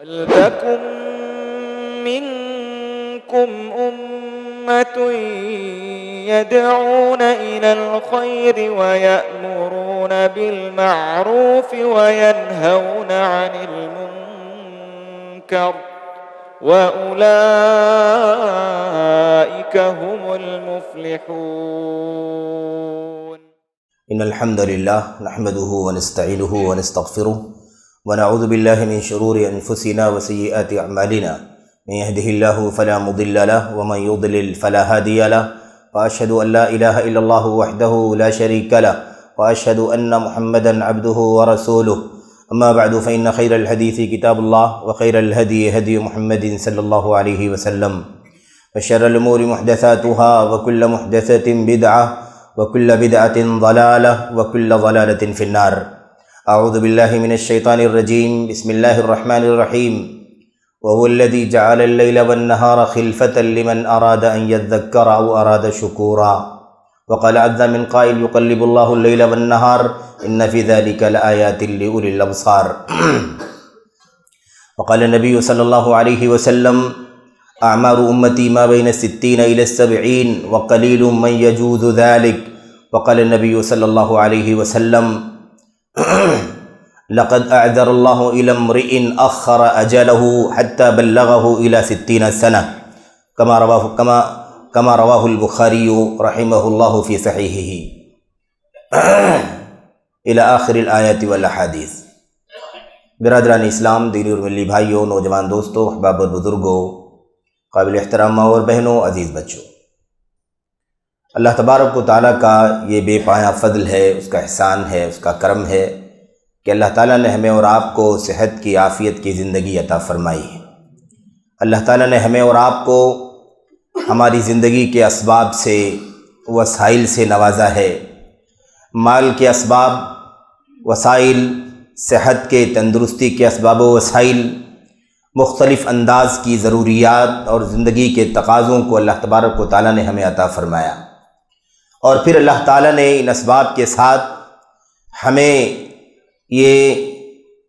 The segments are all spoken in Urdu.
وَلْتَكُن مِّنكُمْ أُمَّةٌ يَدْعُونَ إِلَى الْخَيْرِ وَيَأْمُرُونَ بِالْمَعْرُوفِ وَيَنْهَوْنَ عَنِ الْمُنكَرِ وَأُولَئِكَ هُمُ الْمُفْلِحُونَ. إن الحمد لله نحمده ونستعينه ونستغفره ونعوذ بالله من شرور أنفسنا وسيئات أعمالنا من يهده الله فلا مضل له ومن يضلل فلا هادي له وأشهد أن لا إله إلا الله وحده لا شريك له وأشهد أن محمدا عبده ورسوله. أما بعد فإن خير الحديث كتاب الله وخير الهدي هدي محمد صلى الله عليه وسلم وشر الأمور محدثاتها وكل محدثة بدعة وكل بدعة ضلالة وكل ضلالة في النار. أعوذ بالله من الشيطان الرجيم. بسم الله الرحمن الرحيم. وهو الذي جعل الليل والنهار خلفة لمن أراد أن يذكر أو أراد شكورا. وقال عز من قائل يقلب الله الليل والنهار إن في ذلك لآيات لأولي الأبصار. وقال النبي صلى الله عليه وسلم أعمار أمتي ما بين 60 إلى 70 وقليل من يجوز ذلك. وقال النبي صلى الله عليه وسلم لقد أعذر الله إلى امرئ أخر أجله حتى بلغه إلى 60 سنة كما رواه البخاري رحمه الله في صحيحه إلى آخر الآيات والأحاديث. برادران اسلام، دینی اور ملی بھائیوں، نوجوان دوستوں، احباب اور بزرگوں، قابل احترام ماں اور بہنوں، عزیز بچوں، اللہ تبارک و تعالیٰ کا یہ بے پایہ فضل ہے، اس کا احسان ہے، اس کا کرم ہے کہ اللہ تعالیٰ نے ہمیں اور آپ کو صحت کی، عافیت کی زندگی عطا فرمائی ہے. اللہ تعالیٰ نے ہمیں اور آپ کو ہماری زندگی کے اسباب سے، وسائل سے نوازا ہے. مال کے اسباب، وسائل، صحت کے، تندرستی کے اسباب و وسائل، مختلف انداز کی ضروریات اور زندگی کے تقاضوں کو اللہ تبارک و تعالیٰ نے ہمیں عطا فرمایا. اور پھر اللہ تعالیٰ نے ان اسباب کے ساتھ ہمیں یہ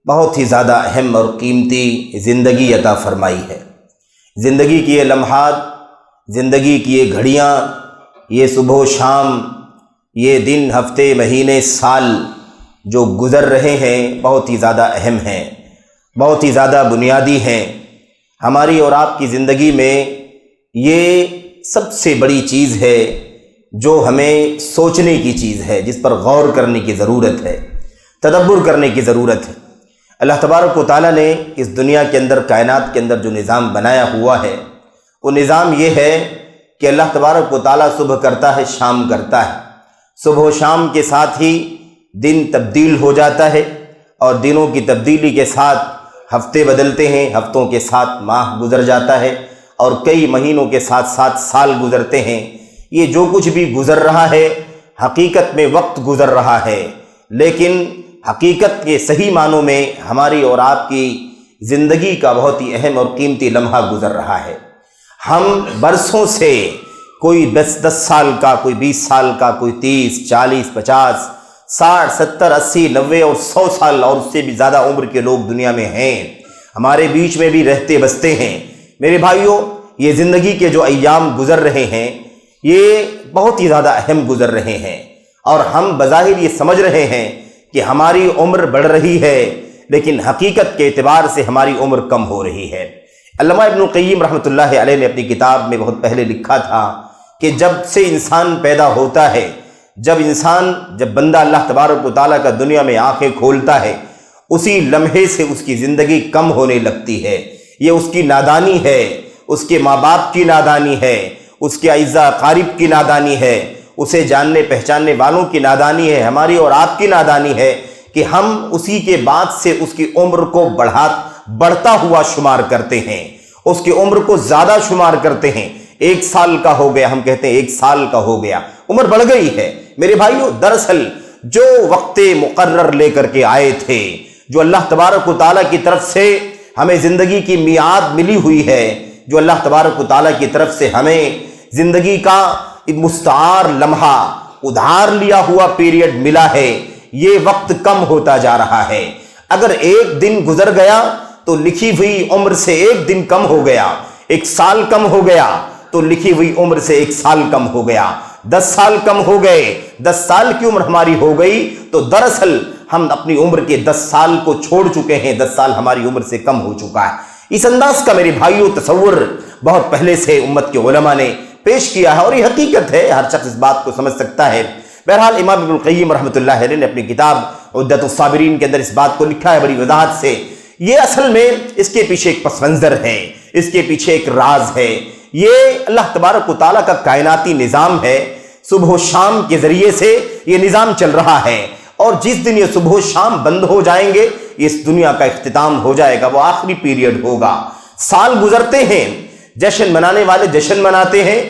بہت ہی زیادہ اہم اور قیمتی زندگی عطا فرمائی ہے. زندگی کی یہ لمحات، زندگی کی یہ گھڑیاں، یہ صبح و شام، یہ دن، ہفتے، مہینے، سال جو گزر رہے ہیں بہت ہی زیادہ اہم ہیں، بہت ہی زیادہ بنیادی ہیں. ہماری اور آپ کی زندگی میں یہ سب سے بڑی چیز ہے جو ہمیں سوچنے کی چیز ہے، جس پر غور کرنے کی ضرورت ہے، تدبر کرنے کی ضرورت ہے. اللہ تبارک و تعالیٰ نے اس دنیا کے اندر، کائنات کے اندر جو نظام بنایا ہوا ہے، وہ نظام یہ ہے کہ اللہ تبارک و تعالیٰ صبح کرتا ہے، شام کرتا ہے. صبح و شام کے ساتھ ہی دن تبدیل ہو جاتا ہے، اور دنوں کی تبدیلی کے ساتھ ہفتے بدلتے ہیں، ہفتوں کے ساتھ ماہ گزر جاتا ہے، اور کئی مہینوں کے ساتھ ساتھ سال گزرتے ہیں. یہ جو کچھ بھی گزر رہا ہے حقیقت میں وقت گزر رہا ہے، لیکن حقیقت کے صحیح معنوں میں ہماری اور آپ کی زندگی کا بہت ہی اہم اور قیمتی لمحہ گزر رہا ہے. ہم برسوں سے، کوئی 10 سال کا، کوئی 20 سال کا، کوئی 30، 40، 50، 60، 70، 80، 90 اور 100 سال اور اس سے بھی زیادہ عمر کے لوگ دنیا میں ہیں، ہمارے بیچ میں بھی رہتے بستے ہیں. میرے بھائیوں، یہ زندگی کے جو ایام گزر رہے ہیں یہ بہت ہی زیادہ اہم گزر رہے ہیں، اور ہم بظاہر یہ سمجھ رہے ہیں کہ ہماری عمر بڑھ رہی ہے، لیکن حقیقت کے اعتبار سے ہماری عمر کم ہو رہی ہے. علامہ ابن القیم رحمۃ اللہ علیہ نے اپنی کتاب میں بہت پہلے لکھا تھا کہ جب سے انسان پیدا ہوتا ہے، جب بندہ اللہ تبارک و تعالیٰ کا دنیا میں آنکھیں کھولتا ہے، اسی لمحے سے اس کی زندگی کم ہونے لگتی ہے. یہ اس کی نادانی ہے، اس کے ماں باپ کی نادانی ہے، اس کے اعزاء اقارب کی نادانی ہے، اسے جاننے پہچاننے والوں کی نادانی ہے، ہماری اور آپ کی نادانی ہے کہ ہم اسی کے بعد سے اس کی عمر کو بڑھتا ہوا شمار کرتے ہیں، اس کی عمر کو زیادہ شمار کرتے ہیں. 1 سال کا ہو گیا، ہم کہتے ہیں 1 سال کا ہو گیا، عمر بڑھ گئی ہے. میرے بھائیوں، دراصل جو وقت مقرر لے کر کے آئے تھے، جو اللہ تبارک و تعالیٰ کی طرف سے ہمیں زندگی کی میعاد ملی ہوئی ہے، جو اللہ تبارک و تعالیٰ کی طرف سے ہمیں زندگی کا مستعار لمحہ، ادھار لیا ہوا پیریڈ ملا ہے، یہ وقت کم ہوتا جا رہا ہے. اگر ایک دن گزر گیا تو لکھی ہوئی عمر سے ایک دن کم ہو گیا، ایک سال کم ہو گیا تو لکھی ہوئی عمر سے ایک سال کم ہو گیا، 10 سال کم ہو گئے، 10 سال کی عمر ہماری ہو گئی تو دراصل ہم اپنی عمر کے 10 سال کو چھوڑ چکے ہیں، 10 سال ہماری عمر سے کم ہو چکا ہے۔ اس انداز کا میرے بھائیوں تصور بہت پہلے سے امت کے علماء نے پیش کیا ہے، اور یہ حقیقت ہے، ہر شخص اس بات کو سمجھ سکتا ہے۔ بہرحال امام ابن القیم رحمۃ اللہ علیہ نے اپنی کتاب عدۃ الصابرین کے اندر اس بات کو لکھا ہے بڑی وضاحت سے۔ یہ اصل میں اس کے پیچھے ایک پس منظر ہے، اس کے پیچھے ایک راز ہے۔ یہ اللہ تبارک و تعالیٰ کا کائناتی نظام ہے، صبح و شام کے ذریعے سے یہ نظام چل رہا ہے، اور جس دن یہ صبح و شام بند ہو جائیں گے، اس دنیا کا اختتام ہو جائے گا، وہ آخری پیریڈ ہوگا۔ سال گزرتے ہیں، جشن منانے والے جشن مناتے ہیں،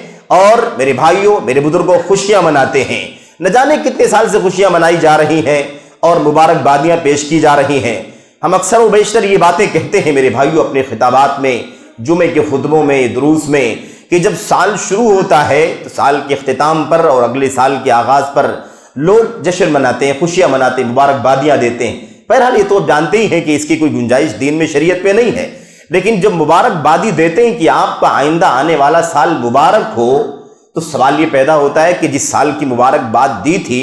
اور میرے بھائیوں میرے بزرگوں خوشیاں مناتے ہیں۔ نہ جانے کتنے سال سے خوشیاں منائی جا رہی ہیں اور مبارکبادیاں پیش کی جا رہی ہیں۔ ہم اکثر و بیشتر یہ باتیں کہتے ہیں میرے بھائیوں اپنے خطابات میں، جمعے کے خطبوں میں، دروس میں، کہ جب سال شروع ہوتا ہے تو سال کے اختتام پر اور اگلے سال کے آغاز پر لوگ جشن مناتے ہیں، خوشیاں مناتے ہیں، مبارکبادیاں دیتے ہیں۔ بہرحال یہ تو آپ جانتے ہی ہیں کہ اس کی کوئی گنجائش دین میں، شریعت میں نہیں ہے، لیکن جب مبارکبادی دیتے ہیں کہ آپ کا آئندہ آنے والا سال مبارک ہو، تو سوال یہ پیدا ہوتا ہے کہ جس سال کی مبارکباد دی تھی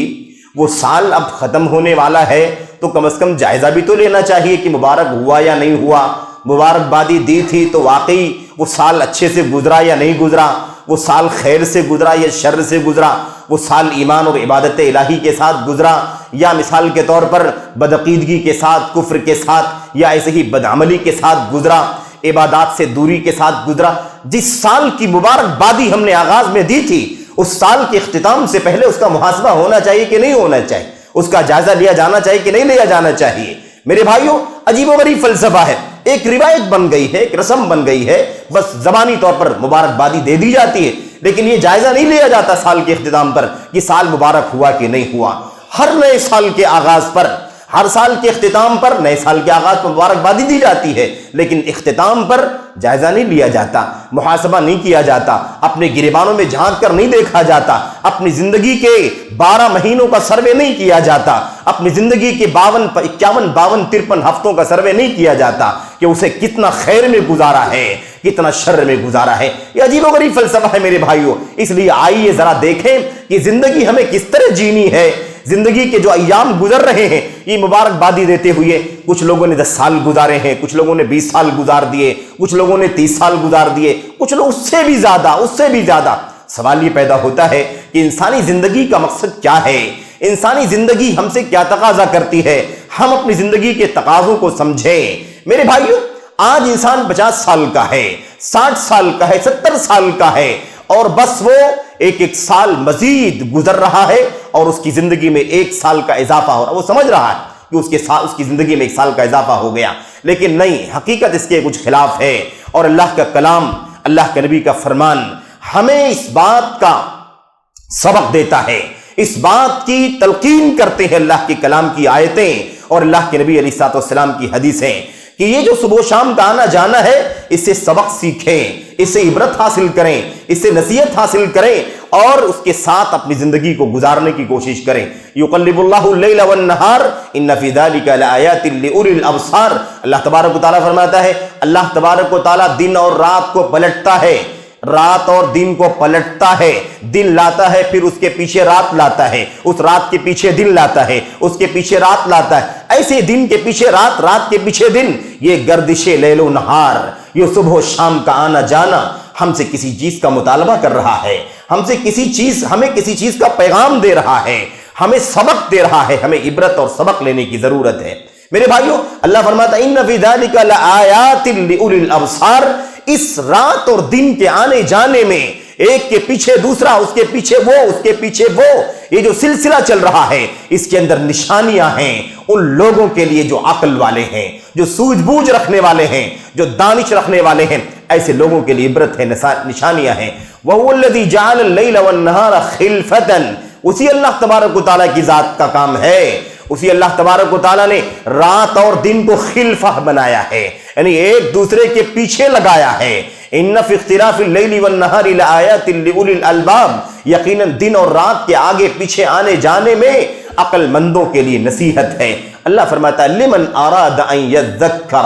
وہ سال اب ختم ہونے والا ہے، تو کم از کم جائزہ بھی تو لینا چاہیے کہ مبارک ہوا یا نہیں ہوا۔ مبارکبادی دی تھی تو واقعی وہ سال اچھے سے گزرا یا نہیں گزرا، وہ سال خیر سے گزرا یا شر سے گزرا، وہ سال ایمان اور عبادت الہی کے ساتھ گزرا یا مثال کے طور پر بدعقیدگی کے ساتھ، کفر کے ساتھ، یا ایسے ہی بدعملی کے ساتھ گزرا، عبادات سے دوری کے ساتھ گزرا۔ جس سال کی مبارکبادی ہم نے آغاز میں دی تھی، اس سال کے اختتام سے پہلے اس کا محاسبہ ہونا چاہیے کہ نہیں ہونا چاہیے، اس کا جائزہ لیا جانا چاہیے کہ نہیں لیا جانا چاہیے۔ میرے بھائیوں عجیب و غریب فلسفہ ہے، ایک روایت بن گئی ہے، ایک رسم بن گئی ہے، بس زبانی طور پر مبارکبادی دے دی جاتی ہے، لیکن یہ جائزہ نہیں لیا جاتا سال کے اختتام پر کہ سال مبارک ہوا کہ نہیں ہوا۔ ہر نئے سال کے آغاز پر، ہر سال کے اختتام پر، نئے سال کے آغاز پر مبارکبادی دی جاتی ہے، لیکن اختتام پر جائزہ نہیں لیا جاتا، محاسبہ نہیں کیا جاتا، اپنے گریبانوں میں جھانک کر نہیں دیکھا جاتا، اپنی زندگی کے 12 مہینوں کا سروے نہیں کیا جاتا، اپنی زندگی کے 51، 52، 53 ہفتوں کا سروے نہیں کیا جاتا کہ اسے کتنا خیر میں گزارا ہے، کتنا شر میں گزارا ہے۔ یہ عجیب و غریب فلسفہ ہے میرے بھائیوں۔ اس لیے آئیے ذرا دیکھیں کہ زندگی ہمیں کس طرح جینی ہے۔ زندگی کے جو ایام گزر رہے ہیں یہ مبارکبادی دیتے ہوئے، کچھ لوگوں نے 10 سال گزارے ہیں، کچھ لوگوں نے 20 سال گزار دیے، کچھ لوگوں نے 30 سال گزار دیے، کچھ لوگ اس سے بھی زیادہ۔ سوال یہ پیدا ہوتا ہے کہ انسانی زندگی کا مقصد کیا ہے؟ انسانی زندگی ہم سے کیا تقاضا کرتی ہے؟ ہم اپنی زندگی کے تقاضوں کو سمجھیں۔ میرے بھائیوں آج انسان 50 سال کا ہے، 60 سال کا ہے، 70 سال کا ہے، اور بس وہ ایک سال مزید گزر رہا ہے اور اس کی زندگی میں 1 سال کا اضافہ ہو رہا ہے۔ وہ سمجھ رہا ہے کہ اس کی زندگی میں 1 سال کا اضافہ ہو گیا، لیکن نہیں، حقیقت اس کے کچھ خلاف ہے۔ اور اللہ کا کلام، اللہ کے نبی کا فرمان ہمیں اس بات کا سبق دیتا ہے، اس بات کی تلقین کرتے ہیں اللہ کے کلام کی آیتیں اور اللہ کے نبی علیہ الصلوۃ والسلام کی حدیثیں، کہ یہ جو صبح و شام کا آنا جانا ہے اس سے سبق سیکھیں، اس سے عبرت حاصل کریں، اس سے نصیحت حاصل کریں، اور اس کے ساتھ اپنی زندگی کو گزارنے کی کوشش کریں۔ یقلب اللہ اللیل والنہار ان فی ذلک لآیات لأولی الابصار۔ اللہ تبارک و تعالیٰ فرماتا ہے، اللہ تبارک و تعالیٰ دن اور رات کو پلٹتا ہے، رات اور دن کو پلٹتا ہے، دن لاتا ہے پھر اس کے پیچھے رات لاتا ہے، اس رات کے پیچھے دن لاتا ہے، اس کے پیچھے رات لاتا ہے، ایسے دن کے پیچھے رات، رات کے پیچھے دن، یہ گردش لیل و نہار، یہ صبح و شام کا آنا جانا ہم سے کسی چیز کا مطالبہ کر رہا ہے، ہمیں کسی چیز کا پیغام دے رہا ہے، ہمیں سبق دے رہا ہے، ہمیں عبرت اور سبق لینے کی ضرورت ہے۔ میرے بھائیوں اللہ فرماتا ہے ان فی ذلک لآیات لأولی الابصار، اس رات اور دن کے آنے جانے میں ایک کے پیچھے دوسرا، اس کے پیچھے وہ، اس کے پیچھے وہ، یہ جو سلسلہ چل رہا ہے اس کے اندر نشانیاں ہیں ان لوگوں کے لیے جو عقل والے ہیں، جو سوجھ بوجھ رکھنے والے ہیں، جو دانش رکھنے والے ہیں، ایسے لوگوں کے لیے عبرت ہے، نشانیاں ہیں۔ وَهُوَ الَّذِي جَعَلَ اللَّيْلَ وَالنَّهَارَ خِلْفَةً، اسی اللہ تبارک و تعالیٰ کی ذات کا کام ہے، اسی اللہ تبارک و تعالیٰ نے رات اور دن کو خلفہ بنایا ہے، یعنی ایک دوسرے کے پیچھے لگایا ہے۔ ان فی اختلاف اللیل والنہار لآیات لأولی الالباب، یقیناً دن اور رات کے آگے پیچھے آنے جانے میں عقل مندوں کے لیے نصیحت ہے۔ اللہ فرماتا ہے لمن اراد ان یذکر،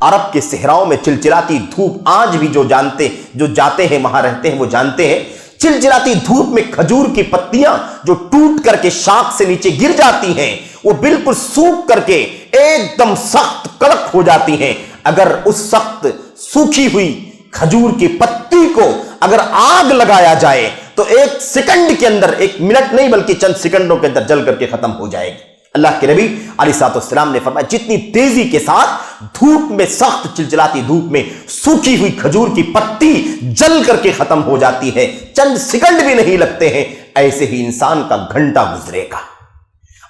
عرب کے صحراؤں میں چلچلاتی دھوپ آج بھی جو جاتے ہیں وہاں رہتے ہیں وہ جانتے ہیں، چلچلاتی دھوپ میں کھجور کی پتیاں جو ٹوٹ کر کے شاخ سے نیچے گر جاتی ہیں وہ بالکل سوکھ کر کے ایک دم سخت کڑک ہو جاتی ہیں۔ اگر اس سخت سوکھی ہوئی کھجور کی پتی کو اگر آگ لگایا جائے تو ایک سیکنڈ کے اندر، ایک منٹ نہیں بلکہ چند سیکنڈوں کے اندر جل کر کے ختم ہو جائے گی۔ اللہ کے نبی علیہ الصلوۃ والسلام نے فرمایا جتنی تیزی کے ساتھ دھوپ میں، سخت چلچلاتی دھوپ میں سوکھی ہوئی کھجور کی پتی جل کر کے ختم ہو جاتی ہے، چند سیکنڈ بھی نہیں لگتے ہیں، ایسے ہی انسان کا گھنٹہ گزرے گا۔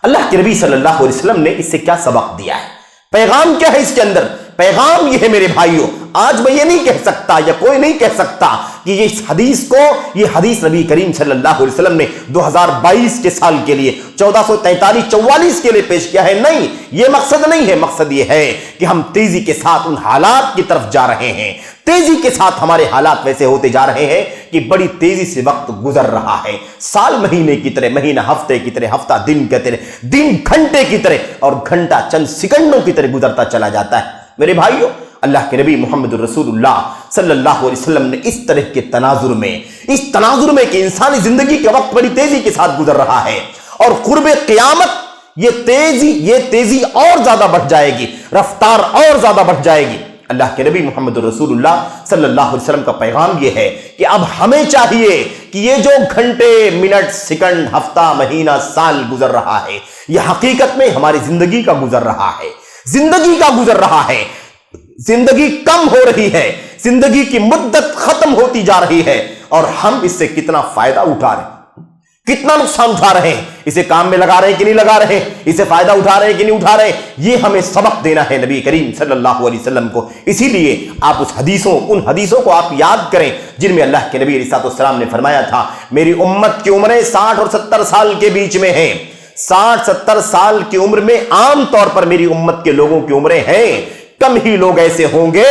اللہ کے نبی صلی اللہ علیہ وسلم نے اس سے کیا سبق دیا ہے؟ پیغام کیا ہے اس کے اندر؟ پیغام یہ ہے میرے بھائیوں، آج میں یہ نہیں کہہ سکتا یا کوئی نہیں کہہ سکتا کہ یہ حدیث نبی کریم صلی اللہ علیہ وسلم نے 2022 کے سال کے لیے 1443-44 کے لیے پیش کیا ہے۔ نہیں، یہ مقصد نہیں ہے۔ مقصد یہ ہے کہ ہم تیزی کے ساتھ ان حالات کی طرف جا رہے ہیں، تیزی کے ساتھ ہمارے حالات ویسے ہوتے جا رہے ہیں کہ بڑی تیزی سے وقت گزر رہا ہے، سال مہینے کی طرح، مہینہ ہفتے کی طرح، ہفتہ دن کی طرح، دن گھنٹے کی طرح، اور گھنٹہ چند سیکنڈوں کی طرح گزرتا چلا جاتا ہے۔ میرے بھائیوں، اللہ کے نبی محمد الرسول اللہ صلی اللہ علیہ وسلم نے اس طرح کے تناظر میں کہ انسانی زندگی کا وقت بڑی تیزی کے ساتھ گزر رہا ہے اور قرب قیامت یہ تیزی اور زیادہ بڑھ جائے گی، رفتار اور زیادہ بڑھ جائے گی۔ اللہ کے نبی محمد الرسول اللہ صلی اللہ علیہ وسلم کا پیغام یہ ہے کہ اب ہمیں چاہیے کہ یہ جو گھنٹے، منٹ، سیکنڈ، ہفتہ، مہینہ، سال گزر رہا ہے، یہ حقیقت میں ہماری زندگی کا گزر رہا ہے، زندگی کم ہو رہی ہے، زندگی کی مدت ختم ہوتی جا رہی ہے، اور ہم اس سے کتنا فائدہ اٹھا رہے ہیں، کتنا نقصان اٹھا رہے ہیں، اسے کام میں لگا رہے ہیں کہ نہیں لگا رہے ہیں، اسے فائدہ اٹھا رہے ہیں کہ نہیں اٹھا رہے ہیں، یہ ہمیں سبق دینا ہے نبی کریم صلی اللہ علیہ وسلم کو۔ اسی لیے آپ ان حدیثوں کو آپ یاد کریں جن میں اللہ کے نبی علیہ الصلوۃ والسلام نے فرمایا تھا میری امت کی عمریں 60 اور 70 سال کے بیچ میں ہیں۔ 60-70 سال کی عمر میں عام طور پر میری امت کے لوگوں کی عمریں ہیں، کم ہی لوگ ایسے ہوں گے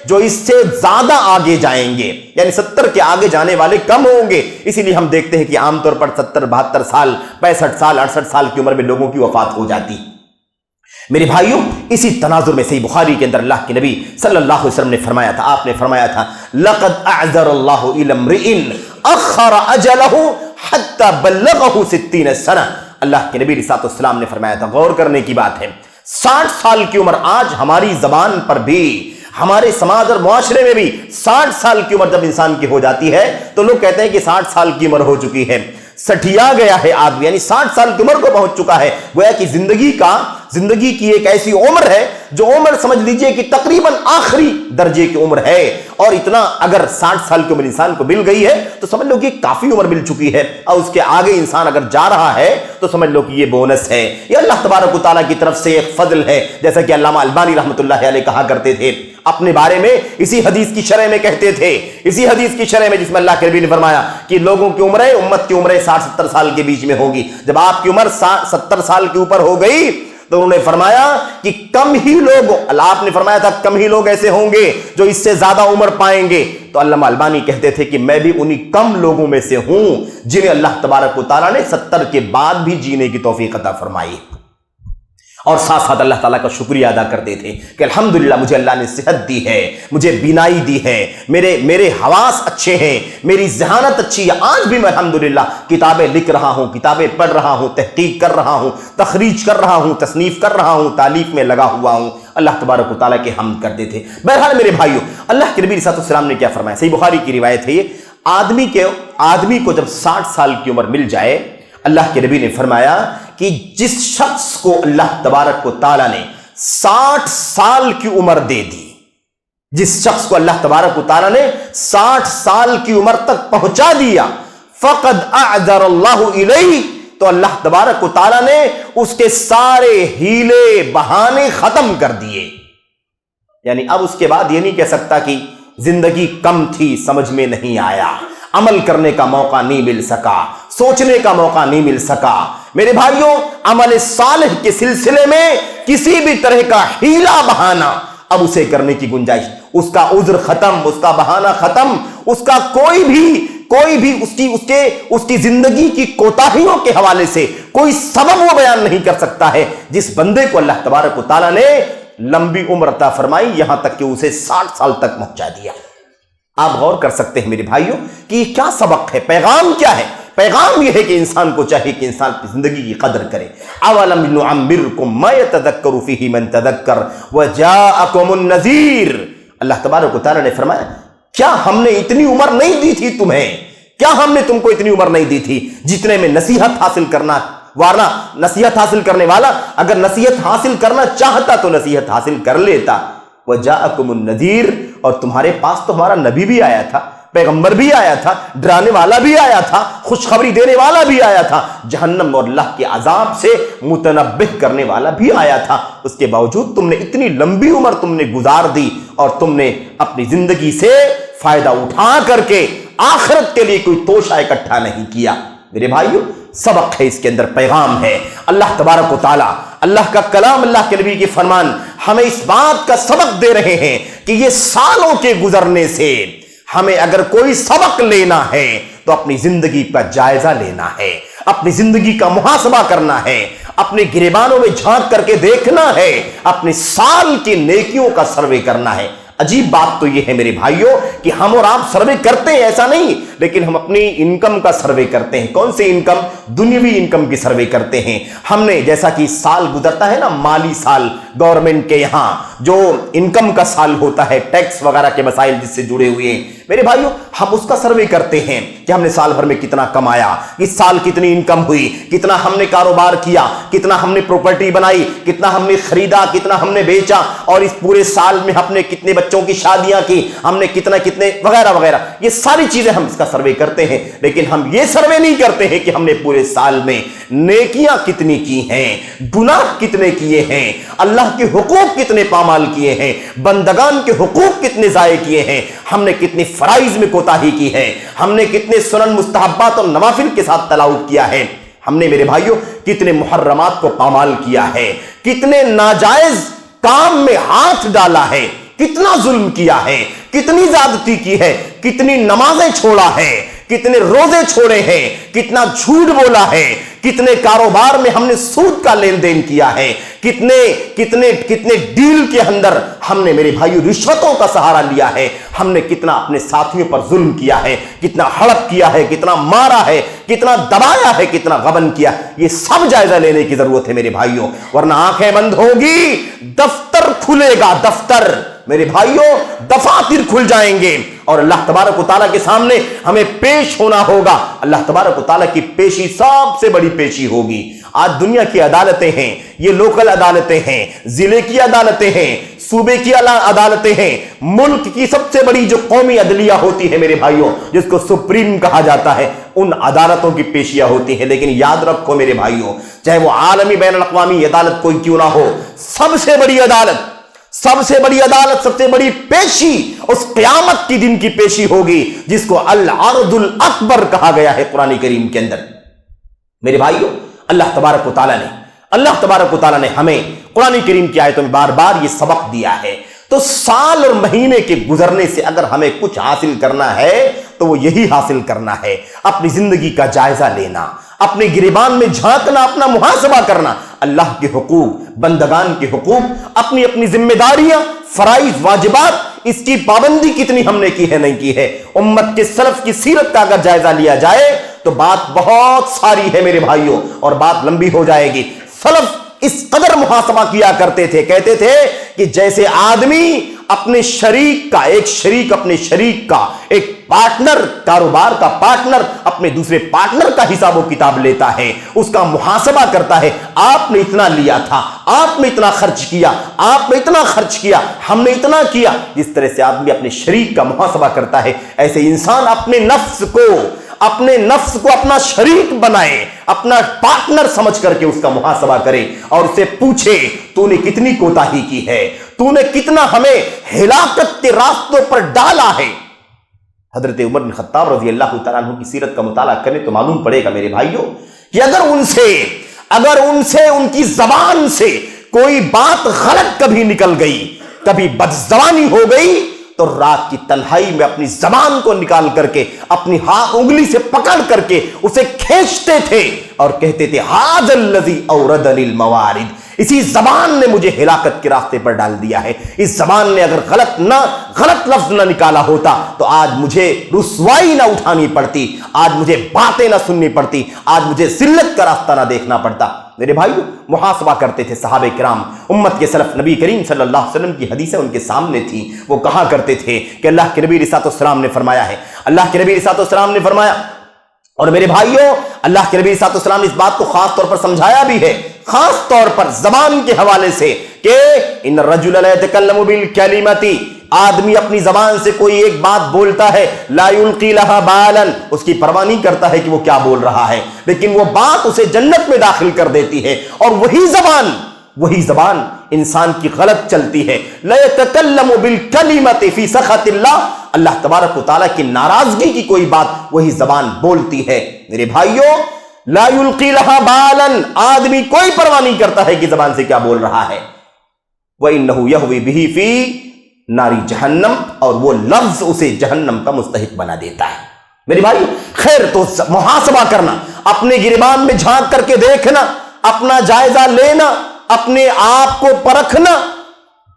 جو اس سے زیادہ آگے جائیں گے، یعنی 70 کے آگے جانے والے کم ہوں گے۔ اسی لیے ہم دیکھتے ہیں کہ عام طور پر 70-72 سال، 65 سال، 68 سال کی عمر میں لوگوں کی وفات ہو جاتی۔ میرے بھائیوں، اسی تناظر میں صحیح بخاری کے اندر اللہ کے نبی صلی اللہ علیہ وسلم نے فرمایا تھا، آپ نے فرمایا تھا لقد اعذر اللہ الی امرئ اخر اجلہ حتی بلغہ 60 سنہ۔ اللہ کے نبی صلی اللہ علیہ وسلم نے فرمایا تھا، غور کرنے کی بات ہے، 60 سال کی عمر آج ہماری زبان پر بھی، ہمارے سماج اور معاشرے میں بھی 60 سال کی عمر جب انسان کی ہو جاتی ہے تو لوگ کہتے ہیں کہ 60 سال کی عمر ہو چکی ہے، سٹھیا گیا ہے آدمی، یعنی 60 سال کی عمر کو پہنچ چکا ہے۔ گویا کہ زندگی کی ایک ایسی عمر ہے جو عمر سمجھ لیجئے کہ تقریباً آخری درجے کی عمر ہے، اور اتنا اگر 60 سال کی عمر انسان کو مل گئی ہے تو سمجھ لو کہ کافی عمر مل چکی ہے، اور اس کے آگے انسان اگر جا رہا ہے تو سمجھ لو کہ یہ بونس ہے، یہ اللہ تبارک و تعالیٰ کی طرف سے ایک فضل ہے۔ جیسا کہ علامہ البانی رحمۃ اللہ علیہ کہا کرتے تھے اپنے بارے میں، اسی حدیث کی شرح میں کہتے تھے، اسی حدیث کی شرح میں جس میں اللہ کے نبی نے فرمایا کہ لوگوں کی عمریں، امت کی عمریں 60-70 سال کے بیچ میں ہوگی۔ جب آپ کی عمر 70 سال کے اوپر ہو گئی تو انہوں نے فرمایا کہ کم ہی لوگ، آپ نے فرمایا تھا کم ہی لوگ ایسے ہوں گے جو اس سے زیادہ عمر پائیں گے۔ تو علامہ البانی کہتے تھے کہ میں بھی انہی کم لوگوں میں سے ہوں جنہیں اللہ تبارک و تعالیٰ نے 70 کے بعد بھی جینے کی توفیق عطا فرمائی، اور ساتھ ساتھ اللہ تعالیٰ کا شکریہ ادا کرتے تھے کہ الحمدللہ مجھے اللہ نے صحت دی ہے، مجھے بینائی دی ہے، میرے حواس اچھے ہیں، میری ذہانت اچھی ہے، آج بھی میں الحمدللہ کتابیں لکھ رہا ہوں، کتابیں پڑھ رہا ہوں، تحقیق کر رہا ہوں، تخریج کر رہا ہوں، تصنیف کر رہا ہوں، تالیف میں لگا ہوا ہوں۔ اللہ تبارک و تعالیٰ کے حمد کرتے تھے۔ بہرحال میرے بھائیوں، اللہ کے نبی صلی اللہ علیہ وسلم نے کیا فرمایا؟ صحیح بخاری کی روایت ہے، یہ آدمی کو جب 60 سال کی عمر مل جائے، اللہ کے نبی نے فرمایا کہ جس شخص کو اللہ تبارک و تعالیٰ نے 60 سال کی عمر دے دی، جس شخص کو اللہ تبارک و تعالیٰ نے 60 سال کی عمر تک پہنچا دیا، فقد اعذر اللہ الیہ، تو اللہ تبارک و تعالیٰ نے اس کے سارے ہیلے بہانے ختم کر دیے۔ یعنی اب اس کے بعد یہ نہیں کہہ سکتا کہ زندگی کم تھی، سمجھ میں نہیں آیا، عمل کرنے کا موقع نہیں مل سکا، سوچنے کا موقع نہیں مل سکا۔ میرے بھائیوں، عمل صالح کے سلسلے میں کسی بھی طرح کا ہیلا بہانہ اب اسے کرنے کی گنجائش، اس کا عذر ختم، اس کا بہانہ ختم، اس کا کوئی بھی اس کی زندگی کی کوتاہیوں کے حوالے سے کوئی سبب وہ بیان نہیں کر سکتا ہے۔ جس بندے کو اللہ تبارک و تعالیٰ نے لمبی عمر عطا فرمائی، یہاں تک کہ اسے 60 سال تک پہنچا دیا۔ آپ غور کر سکتے ہیں میرے بھائیوں کہ یہ کیا سبق ہے، پیغام کیا ہے؟ پیغام یہ ہے کہ انسان کو چاہیے کہ انسان کی زندگی کی قدر کرے۔ اولم نعمرکم ما یتذکر فیہ من تذکر وجاءکم النذیر، اللہ تبارک و تعالیٰ نے فرمایا کیا ہم نے اتنی عمر نہیں دی تھی تمہیں؟ کیا ہم نے تم کو اتنی عمر نہیں دی تھی جتنے میں نصیحت حاصل کرنا، ورنہ نصیحت حاصل کرنے والا اگر نصیحت حاصل کرنا چاہتا تو نصیحت حاصل کر لیتا۔ وجاءکم النذیر، اور تمہارے پاس تو ہمارا نبی بھی آیا تھا، پیغمبر بھی آیا تھا، ڈرانے والا بھی آیا تھا، خوشخبری دینے والا بھی آیا تھا، جہنم اور اللہ کے عذاب سے متنبہ کرنے والا بھی آیا تھا۔ اس کے باوجود تم نے اتنی لمبی عمر تم نے گزار دی اور تم نے اپنی زندگی سے فائدہ اٹھا کر کے آخرت کے لیے کوئی توشہ اکٹھا نہیں کیا۔ میرے بھائیو، سبق ہے، اس کے اندر پیغام ہے۔ اللہ تبارک و تعالیٰ، اللہ کا کلام، اللہ کے نبی کی فرمان ہمیں اس بات کا سبق دے رہے ہیں کہ یہ سالوں کے گزرنے سے ہمیں اگر کوئی سبق لینا ہے تو اپنی زندگی کا جائزہ لینا ہے، اپنی زندگی کا محاسبہ کرنا ہے، اپنے گریبانوں میں جھانک کر کے دیکھنا ہے، اپنے سال کی نیکیوں کا سروے کرنا ہے۔ عجیب بات تو یہ ہے میرے بھائیوں کہ ہم اور آپ سروے کرتے ہیں ایسا نہیں، لیکن ہم اپنی انکم کا سروے کرتے ہیں۔ کون سی انکم؟ دنیاوی انکم کی سروے کرتے ہیں۔ ہم نے جیسا کہ سال گزرتا ہے نا، مالی سال، گورنمنٹ کے یہاں جو انکم کا سال ہوتا ہے، ٹیکس وغیرہ کے مسائل جس سے جڑے ہوئے ہیں، میرے بھائیوں ہم اس کا سروے کرتے ہیں کہ ہم نے سال بھر میں کتنا کمایا، اس سال کتنی انکم ہوئی، کتنا ہم نے کاروبار کیا، کتنا ہم نے پراپرٹی بنائی، کتنا ہم نے خریدا، کتنا ہم نے بیچا، اور اس پورے سال میں ہم نے کتنے بچوں کی شادیاں کی، ہم نے کتنے وغیرہ وغیرہ، یہ ساری چیزیں ہم اس کا سروے کرتے ہیں۔ لیکن ہم یہ سروے نہیں کرتے ہیں کہ ہم نے پورے سال میں نیکیاں کتنی کی ہیں، گناہ کتنے کیے ہیں، اللہ کے حقوق کتنے پامال کیے ہیں، بندگان کے حقوق کتنے ضائع کیے ہیں، ہم نے کتنی فرائض میں کوتاہی کی ہے، ہم نے کتنے سنن مستحبات اور نوافل کے ساتھ تلاوت کیا ہے، ہم نے میرے بھائیوں کتنے محرمات کو پامال کیا ہے، کتنے ناجائز کام میں ہاتھ ڈالا ہے، کتنا ظلم کیا ہے، کتنی زیادتی کی ہے، کتنی نمازیں چھوڑا ہے، کتنے روزے چھوڑے ہیں، کتنا جھوٹ بولا ہے، کتنے کاروبار میں ہم نے سود کا لین دین کیا ہے، کتنے ڈیل کے اندر ہم نے میرے بھائیو رشوتوں کا سہارا لیا ہے، ہم نے کتنا اپنے ساتھیوں پر ظلم کیا ہے، کتنا ہڑپ کیا ہے، کتنا مارا ہے، کتنا دبایا ہے، کتنا غبن کیا۔ یہ سب جائزہ لینے کی ضرورت ہے میرے بھائیوں، ورنہ آنکھیں بند ہوگی، دفتر کھلے گا، دفتر میرے بھائیوں، دفاتر کھل جائیں گے اور اللہ تبارک و تعالیٰ کے سامنے ہمیں پیش ہونا ہوگا۔ اللہ تبارک و تعالیٰ کی پیشی سب سے بڑی پیشی ہوگی۔ آج دنیا کی عدالتیں ہیں، یہ لوکل عدالتیں ہیں، ضلع کی عدالتیں ہیں، صوبے کی عدالتیں ہیں، ملک کی سب سے بڑی جو قومی عدلیہ ہوتی ہے میرے بھائیوں، جس کو سپریم کہا جاتا ہے، ان عدالتوں کی پیشیاں ہوتی ہیں۔ لیکن یاد رکھو میرے بھائیوں، چاہے وہ عالمی بین الاقوامی عدالت کوئی کیوں نہ ہو، سب سے بڑی عدالت، سب سے بڑی عدالت، سب سے بڑی پیشی اس قیامت کی دن کی پیشی ہوگی، جس کو العرض الاکبر کہا گیا ہے قرآن کریم کے اندر۔ میرے بھائیوں، اللہ تبارک و تعالیٰ نے ہمیں قرآن کریم کی آیتوں میں بار بار یہ سبق دیا ہے۔ تو سال اور مہینے کے گزرنے سے اگر ہمیں کچھ حاصل کرنا ہے تو وہ یہی حاصل کرنا ہے، اپنی زندگی کا جائزہ لینا، اپنے گریبان میں جھانکنا، اپنا محاسبہ کرنا، اللہ کے حقوق، بندگان کے حقوق، اپنی اپنی ذمہ داریاں، فرائض، واجبات، اس کی پابندی کتنی ہم نے کی ہے، نہیں کی ہے۔ امت کے سلف کی سیرت کا اگر جائزہ لیا جائے تو بات بہت ساری ہے میرے بھائیوں، اور بات لمبی ہو جائے گی۔ سلف اس قدر محاسبہ کیا کرتے تھے، کہتے تھے کہ جیسے آدمی اپنے شریک کا، ایک شریک اپنے شریک کا، ایک پارٹنر، کاروبار کا پارٹنر اپنے دوسرے پارٹنر کا حساب و کتاب لیتا ہے، اس کا محاسبہ کرتا ہے، آپ نے اتنا لیا تھا، آپ نے اتنا خرچ کیا، آپ نے اتنا خرچ کیا، ہم نے اتنا کیا، جس طرح سے آدمی اپنے شریک کا محاسبہ کرتا ہے، ایسے انسان اپنے نفس کو اپنا شریک بنائے، اپنا پارٹنر سمجھ کر کے اس کا محاسبہ کرے اور اسے پوچھے تو نے کتنی کوتاہی کی ہے، تو نے کتنا ہمیں ہلاکت کے راستوں پر ڈالا ہے۔ حضرت عمر بن خطاب رضی اللہ تعالیٰ عنہ کی سیرت کا مطالعہ کریں تو معلوم پڑے گا میرے بھائیوں کہ اگر ان سے ان کی زبان سے کوئی بات غلط کبھی نکل گئی، کبھی بدزبانی ہو گئی، تو رات کی تنہائی میں اپنی زبان کو نکال کر کے اپنی انگلی سے پکڑ کر کے اسے کھینچتے تھے اور کہتے تھے ھذا الذی اوردنی الموارد، اسی زبان نے مجھے ہلاکت کے راستے پر ڈال دیا ہے. اس زبان نے اگر غلط لفظ نہ نکالا ہوتا تو آج مجھے رسوائی نہ اٹھانی پڑتی, آج مجھے باتیں نہ سننی پڑتی, آج مجھے ذلت کا راستہ نہ دیکھنا پڑتا. میرے بھائیو, محاسبہ کرتے تھے صحابہ کرام, امت کے سلف. نبی کریم صلی اللہ علیہ وسلم کی حدیثیں ان کے سامنے تھی. وہ کہا کرتے تھے کہ اللہ کے نبی علیہ السلام نے فرمایا ہے, اللہ کے نبی علیہ السلام نے فرمایا. اور میرے بھائیوں, اللہ کے نبی صلی اللہ علیہ وسلم نے اس بات کو خاص طور پر سمجھایا بھی ہے, خاص طور پر زبان کے حوالے سے, کہ ان الرجل لا يتكلم بالکلمۃ, آدمی اپنی زبان سے کوئی ایک بات بولتا ہے, لا یلقی لہا بالا, اس کی پرواہ نہیں کرتا ہے کہ وہ کیا بول رہا ہے, لیکن وہ بات اسے جنت میں داخل کر دیتی ہے. اور وہی زبان انسان کی غلط چلتی ہے. لا يتكلم بالکلمۃ فی سخط اللہ, اللہ تبارک و تعالیٰ کی ناراضگی کی کوئی بات وہی زبان بولتی ہے. میرے بھائیوں, لا یلقی لہا بالا, آدمی کوئی پرواہ نہیں کرتا ہے کہ زبان سے کیا بول رہا ہے. وَإِنَّهُ يَهْوِي بِهِ فِي نَارِ جہنم, اور وہ لفظ اسے جہنم کا مستحق بنا دیتا ہے. میرے بھائی, خیر تو محاسبہ کرنا, اپنے گریبان میں جھانک کر کے دیکھنا, اپنا جائزہ لینا, اپنے آپ کو پرکھنا.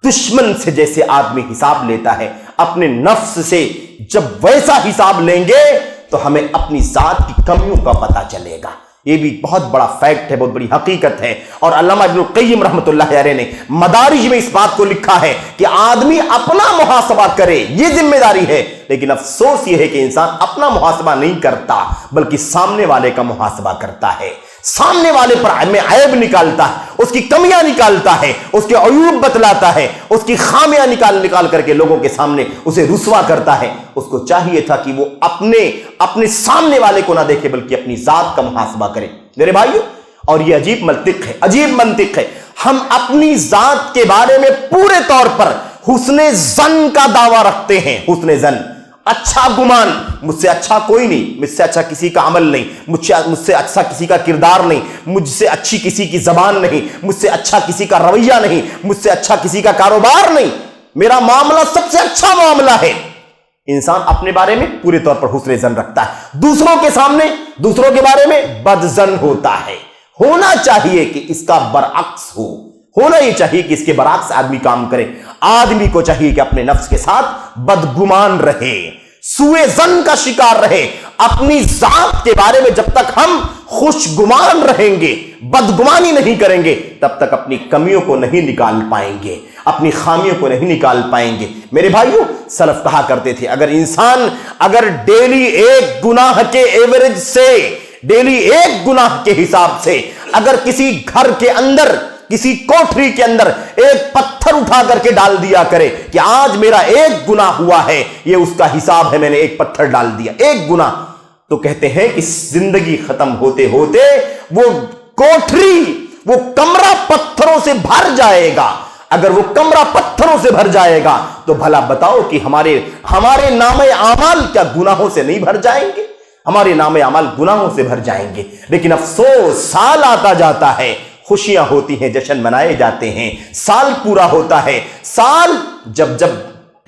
دشمن سے جیسے آدمی حساب لیتا ہے, اپنے نفس سے جب ویسا حساب لیں گے تو ہمیں اپنی ذات کی کمیوں کا پتہ چلے گا. یہ بھی بہت بڑا فیکٹ ہے, بہت بڑی حقیقت ہے. اور علامہ ابن القیم رحمۃ اللہ علیہ نے مدارج میں اس بات کو لکھا ہے کہ آدمی اپنا محاسبہ کرے, یہ ذمہ داری ہے. لیکن افسوس یہ ہے کہ انسان اپنا محاسبہ نہیں کرتا, بلکہ سامنے والے کا محاسبہ کرتا ہے. سامنے والے پر میں عیب نکالتا ہے, اس کی کمیاں نکالتا ہے, اس کے عیوب بتلاتا ہے, اس کی خامیاں نکال کر کے لوگوں کے سامنے اسے رسوا کرتا ہے. اس کو چاہیے تھا کہ وہ اپنے سامنے والے کو نہ دیکھے, بلکہ اپنی ذات کا محاسبہ کرے. میرے بھائیو, اور یہ عجیب منطق ہے. ہم اپنی ذات کے بارے میں پورے طور پر حسن ظن کا دعویٰ رکھتے ہیں. حسن ظن, اچھا گمان, مجھ سے اچھا کوئی نہیں, مجھ سے اچھا کسی کا عمل نہیں, مجھ سے اچھا کسی کا کردار نہیں, مجھ سے اچھی کسی کی زبان نہیں, مجھ سے اچھا کسی کا رویہ نہیں, مجھ سے اچھا کسی کا کاروبار نہیں, میرا معاملہ سب سے اچھا معاملہ ہے. انسان اپنے بارے میں پورے طور پر حسن ظن رکھتا ہے, دوسروں کے سامنے دوسروں کے بارے میں بد ظن ہوتا ہے. ہونا چاہیے کہ اس کا برعکس ہو, ہونا یہ چاہیے کہ اس کے برعکس آدمی کام کرے. آدمی کو چاہیے کہ اپنے نفس کے ساتھ بدگمان رہے, سوء ظن کا شکار رہے. اپنی ذات کے بارے میں جب تک ہم خوش گمان رہیں گے, بدگمانی نہیں کریں گے, تب تک اپنی کمیوں کو نہیں نکال پائیں گے, اپنی خامیوں کو نہیں نکال پائیں گے. میرے بھائیوں, سلف کہا کرتے تھے, اگر ڈیلی ایک گناہ کے ایوریج سے, ڈیلی ایک گناہ کے حساب سے, اگر کسی گھر کے اندر, کسی کوٹری کے اندر ایک پتھر اٹھا کر کے ڈال دیا کرے کہ آج میرا ایک گناہ ہوا ہے, یہ اس کا حساب ہے, میں نے ایک پتھر ڈال دیا, ایک گناہ, تو کہتے ہیں کہ زندگی ختم ہوتے ہوتے وہ کوٹری, وہ کمرہ پتھروں سے بھر جائے گا. اگر وہ کمرہ پتھروں سے بھر جائے گا تو بھلا بتاؤ کہ ہمارے نام اعمال کیا گناہوں سے نہیں بھر جائیں گے؟ ہمارے نام اعمال گناہوں سے بھر جائیں گے. لیکن افسوس, سال آتا جاتا ہے, خوشیاں ہوتی ہیں, جشن منائے جاتے ہیں, سال پورا ہوتا ہے. سال جب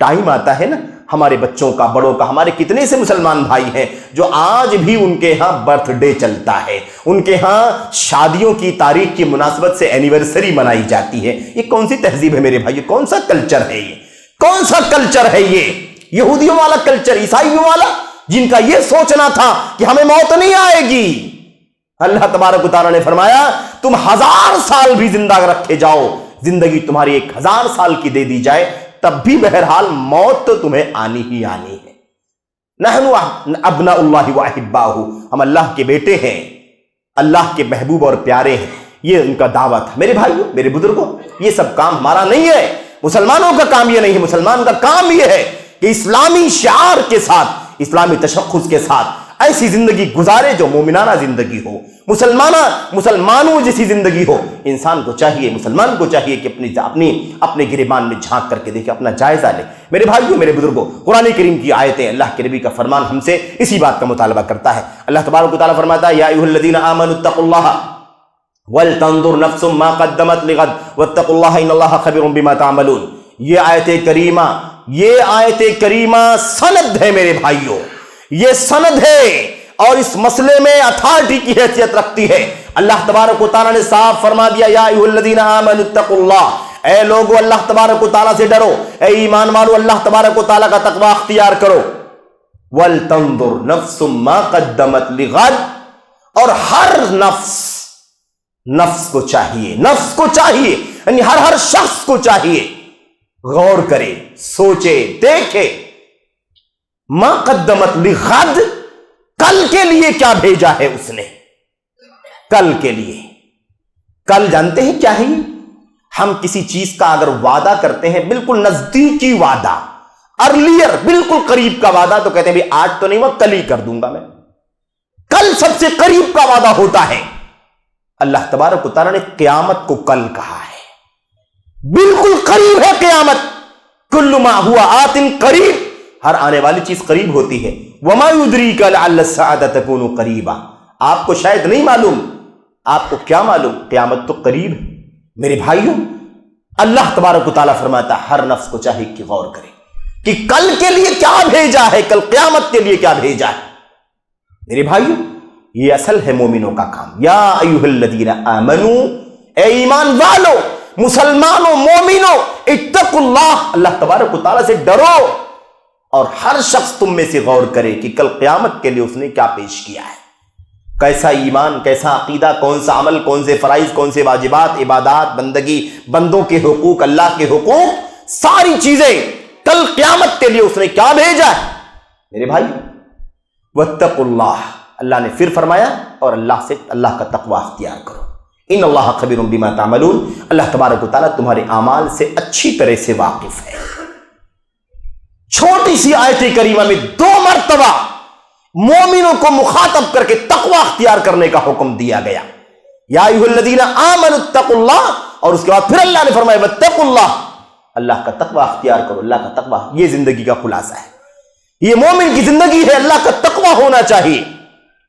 ٹائم آتا ہے نا, ہمارے بچوں کا, بڑوں کا, ہمارے کتنے سے مسلمان بھائی ہیں جو آج بھی ان کے ہاں برتھ ڈے چلتا ہے, ان کے ہاں شادیوں کی تاریخ کی مناسبت سے اینیورسری منائی جاتی ہے. یہ کون سی تہذیب ہے میرے بھائی؟ کون سا کلچر ہے یہ؟ کون سا کلچر ہے یہ؟ یہودیوں والا کلچر, عیسائیوں والا, جن کا یہ سوچنا تھا کہ ہمیں موت نہیں آئے گی. اللہ تبارک و تعالیٰ نے فرمایا تم 1000 سال بھی زندہ رکھے جاؤ, زندگی تمہاری 1000 سال کی دے دی جائے, تب بھی بہرحال موت تو تمہیں آنی ہی آنی ہے. نحن ابناء اللہ واحباؤہ, ہم اللہ کے بیٹے ہیں, اللہ کے محبوب اور پیارے ہیں. یہ ان کا دعویٰ تھا. میرے بھائیو, میرے بزرگوں, یہ سب کام ہمارا نہیں ہے, مسلمانوں کا کام یہ نہیں ہے. مسلمان کا کام یہ ہے کہ اسلامی شعار کے ساتھ, اسلامی تشخص کے ساتھ ایسی زندگی گزارے جو مومنانہ زندگی ہو, مسلمانوں جیسی زندگی ہو. انسان کو چاہیے, مسلمان کو چاہیے کہ اپنے گریبان میں جھانک کر کے دیکھے, اپنا جائزہ لے. میرے بھائیوں, میرے بزرگوں, قرآن کریم کی آیتیں, اللہ کے نبی کا فرمان ہم سے اسی بات کا مطالبہ کرتا ہے. اللہ تبارک و تعالیٰ فرماتا ہے یا ایھا الذین آمنوا اتقوا اللہ ولتنظر نفس ما قدمت لغد واتقوا اللہ ان اللہ خبیر بما تعملون. یہ آیت کریمہ سند ہے میرے بھائیوں, یہ سند ہے, اور اس مسئلے میں اتھارٹی کی حیثیت رکھتی ہے. اللہ تبارک و تعالیٰ نے صاف فرما دیا یا ایھا آمنوا اتقوا اللہ، اے لوگو اللہ تبارک و تعالیٰ سے ڈرو، اے ایمان والو اللہ تبارک و تعالیٰ کا تقوی اختیار کرو، وَلْتَنظُرْ نَفْسٌ مَا قَدَّمَتْ لِغَدٍ، اور ہر نفس کو چاہیے یعنی ہر شخص کو چاہیے غور کرے، سوچے، دیکھے، ما قدمت لغد، کل کے لیے کیا بھیجا ہے اس نے، کل کے لیے۔ کل جانتے ہیں کیا ہے؟ ہم کسی چیز کا اگر وعدہ کرتے ہیں، بالکل نزدیکی وعدہ، ارلیئر، بالکل قریب کا وعدہ، تو کہتے ہیں بھی آج تو نہیں، وہ کل ہی کر دوں گا میں۔ کل سب سے قریب کا وعدہ ہوتا ہے۔ اللہ تبارک و تعالیٰ نے قیامت کو کل کہا ہے، بالکل قریب ہے قیامت، کل ما ہوا آت قریب، ہر آنے والی چیز قریب ہوتی ہے۔ وما یدریک لعل الساعة تکون قریبا، آپ کو شاید نہیں معلوم، آپ کو کیا معلوم، قیامت تو قریب ہے۔ میرے بھائیوں، اللہ تبارک و تعالیٰ فرماتا ہے ہر نفس کو چاہیے کہ غور کرے کہ کل کے لیے کیا بھیجا ہے، کل قیامت کے لیے کیا بھیجا ہے۔ میرے بھائیوں، یہ اصل ہے مومنوں کا کام۔ یا ایھا الذین آمنوا، اے ایمان والو، مسلمانوں، مومنوں، اتقوا اللہ، اللہ تبارک و تعالیٰ سے ڈرو، اور ہر شخص تم میں سے غور کرے کہ کل قیامت کے لیے اس نے کیا پیش کیا ہے، کیسا ایمان، کیسا عقیدہ، کون سا عمل، کون سے فرائض، کون سے واجبات، عبادات، بندگی، بندوں کے حقوق، اللہ کے حقوق، ساری چیزیں کل قیامت کے لیے اس نے کیا بھیجا ہے۔ میرے بھائی، واتقوا اللہ، اللہ نے پھر فرمایا اور اللہ کا تقوی اختیار کرو۔ ان اللہ خبیر بما تعملون، اللہ تبارک و تعالیٰ تمہارے اعمال سے اچھی طرح سے واقف ہے۔ چھوٹی سی آیت کریمہ میں 2 مرتبہ مومنوں کو مخاطب کر کے تقوی اختیار کرنے کا حکم دیا گیا، یا ایھا الذین آمنوا اتقوا اللہ، اور اس کے بعد پھر اللہ نے فرمایا واتقوا اللہ، اللہ کا تقوی اختیار کرو۔ اللہ کا تقوی یہ زندگی کا خلاصہ ہے، یہ مومن کی زندگی ہے، اللہ کا تقوی ہونا چاہیے،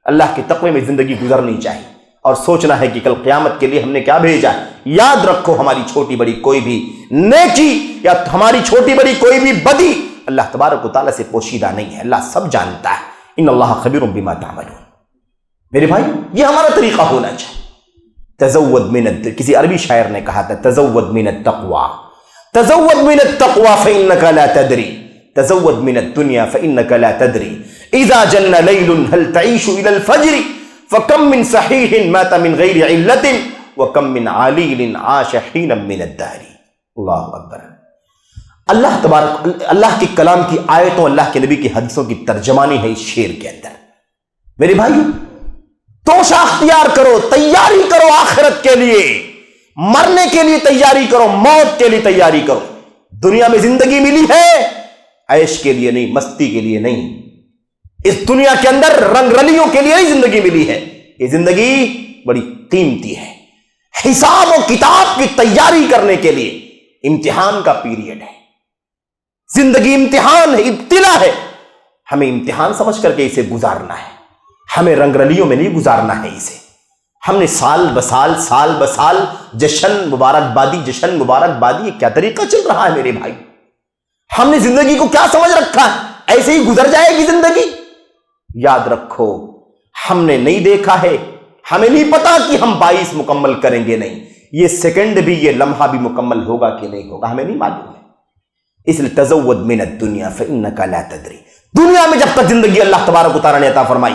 اللہ کے تقوی میں زندگی گزرنی چاہیے، اور سوچنا ہے کہ کل قیامت کے لیے ہم نے کیا بھیجا ہے۔ یاد رکھو ہماری چھوٹی بڑی کوئی بھی نیکی یا ہماری چھوٹی بڑی کوئی بھی بدی اللہ تبارک و تعالیٰ سے پوشیدہ نہیں ہے، اللہ سب جانتا ہے۔ ان اللہ خبیر بما تعملون۔ میرے بھائی، یہ ہمارا طریقہ ہونا چاہیے۔ تزود من کسی عربی شاعر نے کہا تھا تزود من التقوی، تزود من التقوی فإنک لا تدری، تزود من الدنیا فإنک لا تدری، اذا جن لیل هل تعیش الى الفجر، فکم من صحیح مات من غیر علت، وکم من علیل عاش حینا من الدہر۔ اللہ اکبر۔ اللہ تبارک، اللہ کے کلام کی آیتوں، اللہ کے نبی کی حدیثوں کی ترجمانی ہے اس شعر کے اندر۔ میرے بھائیو، توشہ اختیار کرو، تیاری کرو آخرت کے لیے، مرنے کے لیے تیاری کرو، موت کے لیے تیاری کرو۔ دنیا میں زندگی ملی ہے عیش کے لیے نہیں، مستی کے لیے نہیں، اس دنیا کے اندر رنگ رلیوں کے لیے نہیں زندگی ملی ہے، یہ زندگی بڑی قیمتی ہے، حساب و کتاب کی تیاری کرنے کے لیے امتحان کا پیریڈ ہے۔ زندگی امتحان ہے، ابتلا ہے، ہمیں امتحان سمجھ کر کے اسے گزارنا ہے، ہمیں رنگ رلیوں میں نہیں گزارنا ہے اسے۔ ہم نے سال بسال جشن مبارک بادی، یہ کیا طریقہ چل رہا ہے میرے بھائی؟ ہم نے زندگی کو کیا سمجھ رکھا ہے؟ ایسے ہی گزر جائے گی زندگی؟ یاد رکھو، ہم نے نہیں دیکھا ہے، ہمیں نہیں پتا کہ ہم 22 مکمل کریں گے نہیں، یہ سیکنڈ بھی، یہ لمحہ بھی مکمل ہوگا کہ نہیں ہوگا، ہمیں نہیں معلوم ہے۔ اس لیے تزود من الدنیا فإنک لا تدری، دنیا میں جب تک زندگی اللہ تبارک و تعالیٰ نے عطا فرمائی،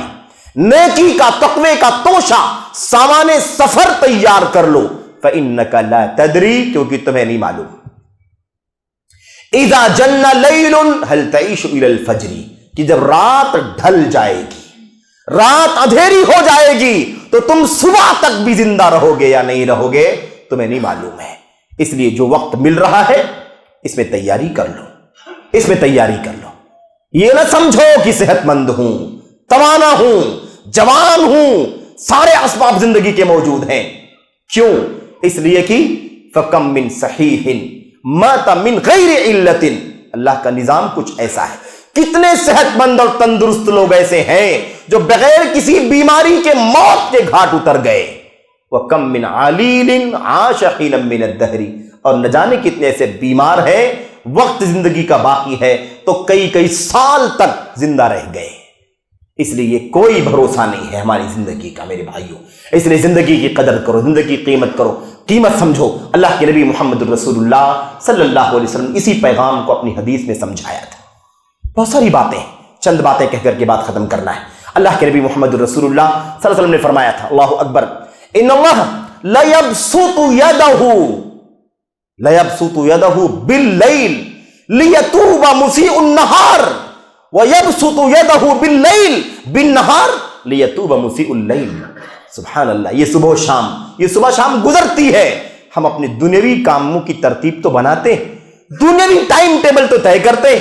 نیکی کا، تقوی کا توشہ، سامان سفر تیار کر لو، فإنک لا تدری، کیونکہ تمہیں نہیں معلوم۔ اذا جن لیل هل تعیش الى الفجر، کہ جب رات ڈھل جائے گی، رات اندھیری ہو جائے گی، تو تم صبح تک بھی زندہ رہو گے یا نہیں رہو گے تمہیں نہیں معلوم ہے۔ اس لیے جو وقت مل رہا ہے اس میں تیاری کر لو، اس میں تیاری کر لو۔ یہ نہ سمجھو کہ صحت مند ہوں، توانا ہوں، جوان ہوں، سارے اسباب زندگی کے موجود ہیں۔ کیوں؟ اس لیے کہ فکم من صحیح مات من غیر علت، اللہ کا نظام کچھ ایسا ہے، کتنے صحت مند اور تندرست لوگ ایسے ہیں جو بغیر کسی بیماری کے موت کے گھاٹ اتر گئے۔ وَكَم مِّنْ عَلِيلٍ عَاشَ حِينًا مِّنَ الدَّهْرِ، اور نہ جانے کتنے ایسے بیمار ہیں، وقت زندگی کا باقی ہے تو کئی سال تک زندہ رہ گئے۔ اس لیے یہ کوئی بھروسہ نہیں ہے ہماری زندگی کا میرے بھائیوں. اس لیے زندگی کی قدر کرو, زندگی کی قیمت کرو, قیمت سمجھو. اللہ کے نبی محمد الرسول اللہ صلی اللہ علیہ وسلم اسی پیغام کو اپنی حدیث میں سمجھایا تھا. بہت ساری باتیں, چند باتیں کہہ کر کے بات ختم کرنا ہے. اللہ کے نبی محمد الرسول اللہ صلی اللہ علیہ وسلم نے فرمایا تھا, اللہ اکبر, ان اللہ لیبسط یدہ باللیل لیتوب مسیء النہار ویبسط یدہ باللیل بالنہار لیتوب مسیء اللیل. سبحان اللہ. یہ صبح شام گزرتی ہے, ہم اپنے دنیاوی کاموں کی ترتیب تو بناتے, دنیاوی ٹائم ٹیبل تو طے کرتے,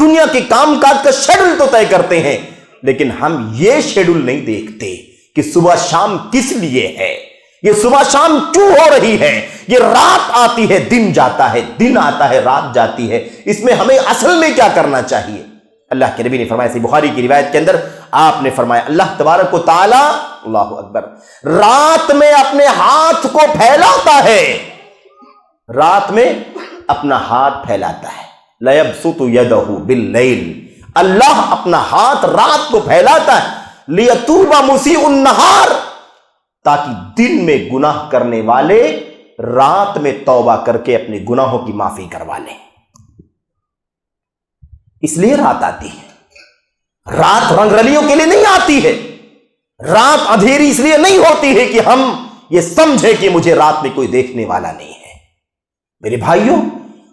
دنیا کے کام کاج کا شیڈول تو طے کرتے ہیں, لیکن ہم یہ شیڈول نہیں دیکھتے کہ صبح شام کس لیے ہے, یہ صبح شام کیوں ہو رہی ہے, یہ رات آتی ہے دن جاتا ہے, دن آتا ہے رات جاتی ہے, اس میں ہمیں اصل میں کیا کرنا چاہیے. اللہ کے نبی نے فرمایا, بخاری کی روایت کے اندر آپ نے فرمایا, اللہ تبارک و تعالی, اللہ اکبر, رات میں اپنے ہاتھ کو پھیلاتا ہے, رات میں اپنا ہاتھ پھیلاتا ہے. لیبسط یدہ باللیل, اللہ اپنا ہاتھ رات کو پھیلاتا ہے, لیتوب مسیء النہار, تاکہ دن میں گناہ کرنے والے رات میں توبہ کر کے اپنے گناہوں کی معافی کروا لیں. اس لیے رات آتی ہے, رات رنگ رلیوں کے لیے نہیں آتی ہے, رات اندھیری اس لیے نہیں ہوتی ہے کہ ہم یہ سمجھے کہ مجھے رات میں کوئی دیکھنے والا نہیں ہے. میرے بھائیوں,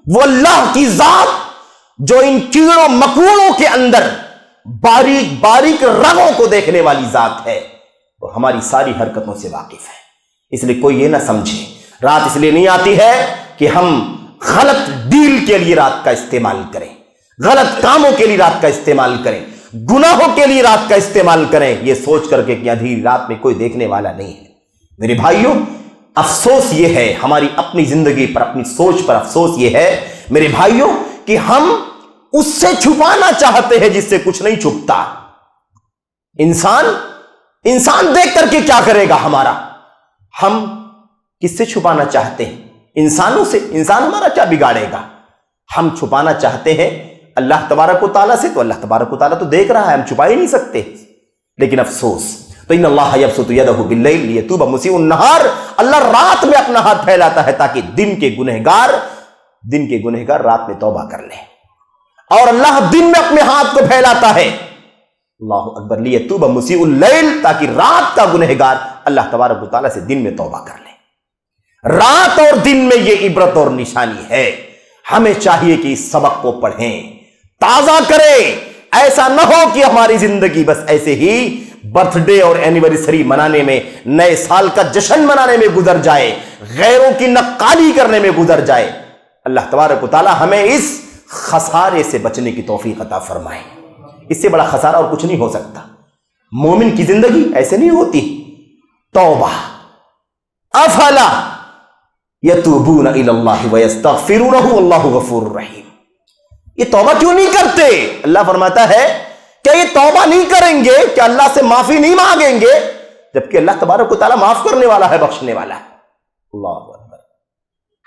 وہ اللہ کی ذات جو ان کیڑوں مکوڑوں کے اندر باریک باریک رگوں کو دیکھنے والی ذات ہے, وہ ہماری ساری حرکتوں سے واقف ہے. اس لیے کوئی یہ نہ سمجھے رات اس لیے نہیں آتی ہے کہ ہم غلط ڈیل کے لیے رات کا استعمال کریں, غلط کاموں کے لیے رات کا استعمال کریں, گناہوں کے لیے رات کا استعمال کریں, یہ سوچ کر کے کہ اندھیری رات میں کوئی دیکھنے والا نہیں ہے. میرے بھائیوں, افسوس یہ ہے, ہماری اپنی زندگی پر, اپنی سوچ پر افسوس یہ ہے میرے بھائیوں, کہ ہم اس سے چھپانا چاہتے ہیں جس سے کچھ نہیں چھپتا. انسان دیکھ کر کے کیا کرے گا ہمارا, ہم کس سے چھپانا چاہتے ہیں, انسانوں سے. انسان ہمارا کیا بگاڑے گا, ہم چھپانا چاہتے ہیں اللہ تبارک و تعالیٰ سے, تو اللہ تبارک و تعالیٰ تو دیکھ رہا ہے, ہم چھپا ہی نہیں سکتے. لیکن افسوس, تو ان اللہ یبسط یدہ باللیل لیتوب مسیء النہار, اللہ رات میں اپنا ہاتھ پھیلاتا ہے تاکہ دن کے گنہگار رات میں توبہ کر لیں, اور اللہ دن میں اپنے ہاتھ کو پھیلاتا ہے, اللہ اکبر, لیتوب مسیء اللیل, تاکہ رات کا گنہگار اللہ تبارک و تعالیٰ سے دن میں توبہ کر لے. رات اور دن میں یہ عبرت اور نشانی ہے. ہمیں چاہیے کہ اس سبق کو پڑھیں, تازہ کریں. ایسا نہ ہو کہ ہماری زندگی بس ایسے ہی برتھ ڈے اور اینیورسری منانے میں, نئے سال کا جشن منانے میں گزر جائے, غیروں کی نقالی کرنے میں گزر جائے. اللہ تبارک و تعالی ہمیں اس خسارے سے بچنے کی توفیق عطا فرمائے. اس سے بڑا خسارہ اور کچھ نہیں ہو سکتا. مومن کی زندگی ایسے نہیں ہوتی. توبہ, افلا یتوبون الی اللہ ویستغفرونہ واللہ غفور الرحیم. یہ توبہ کیوں نہیں کرتے؟ اللہ فرماتا ہے کہ یہ توبہ نہیں کریں گے, کہ اللہ سے معافی نہیں مانگیں گے, جبکہ اللہ تبارک و تعالیٰ معاف کرنے والا ہے, بخشنے والا ہے. اللہ اکبر.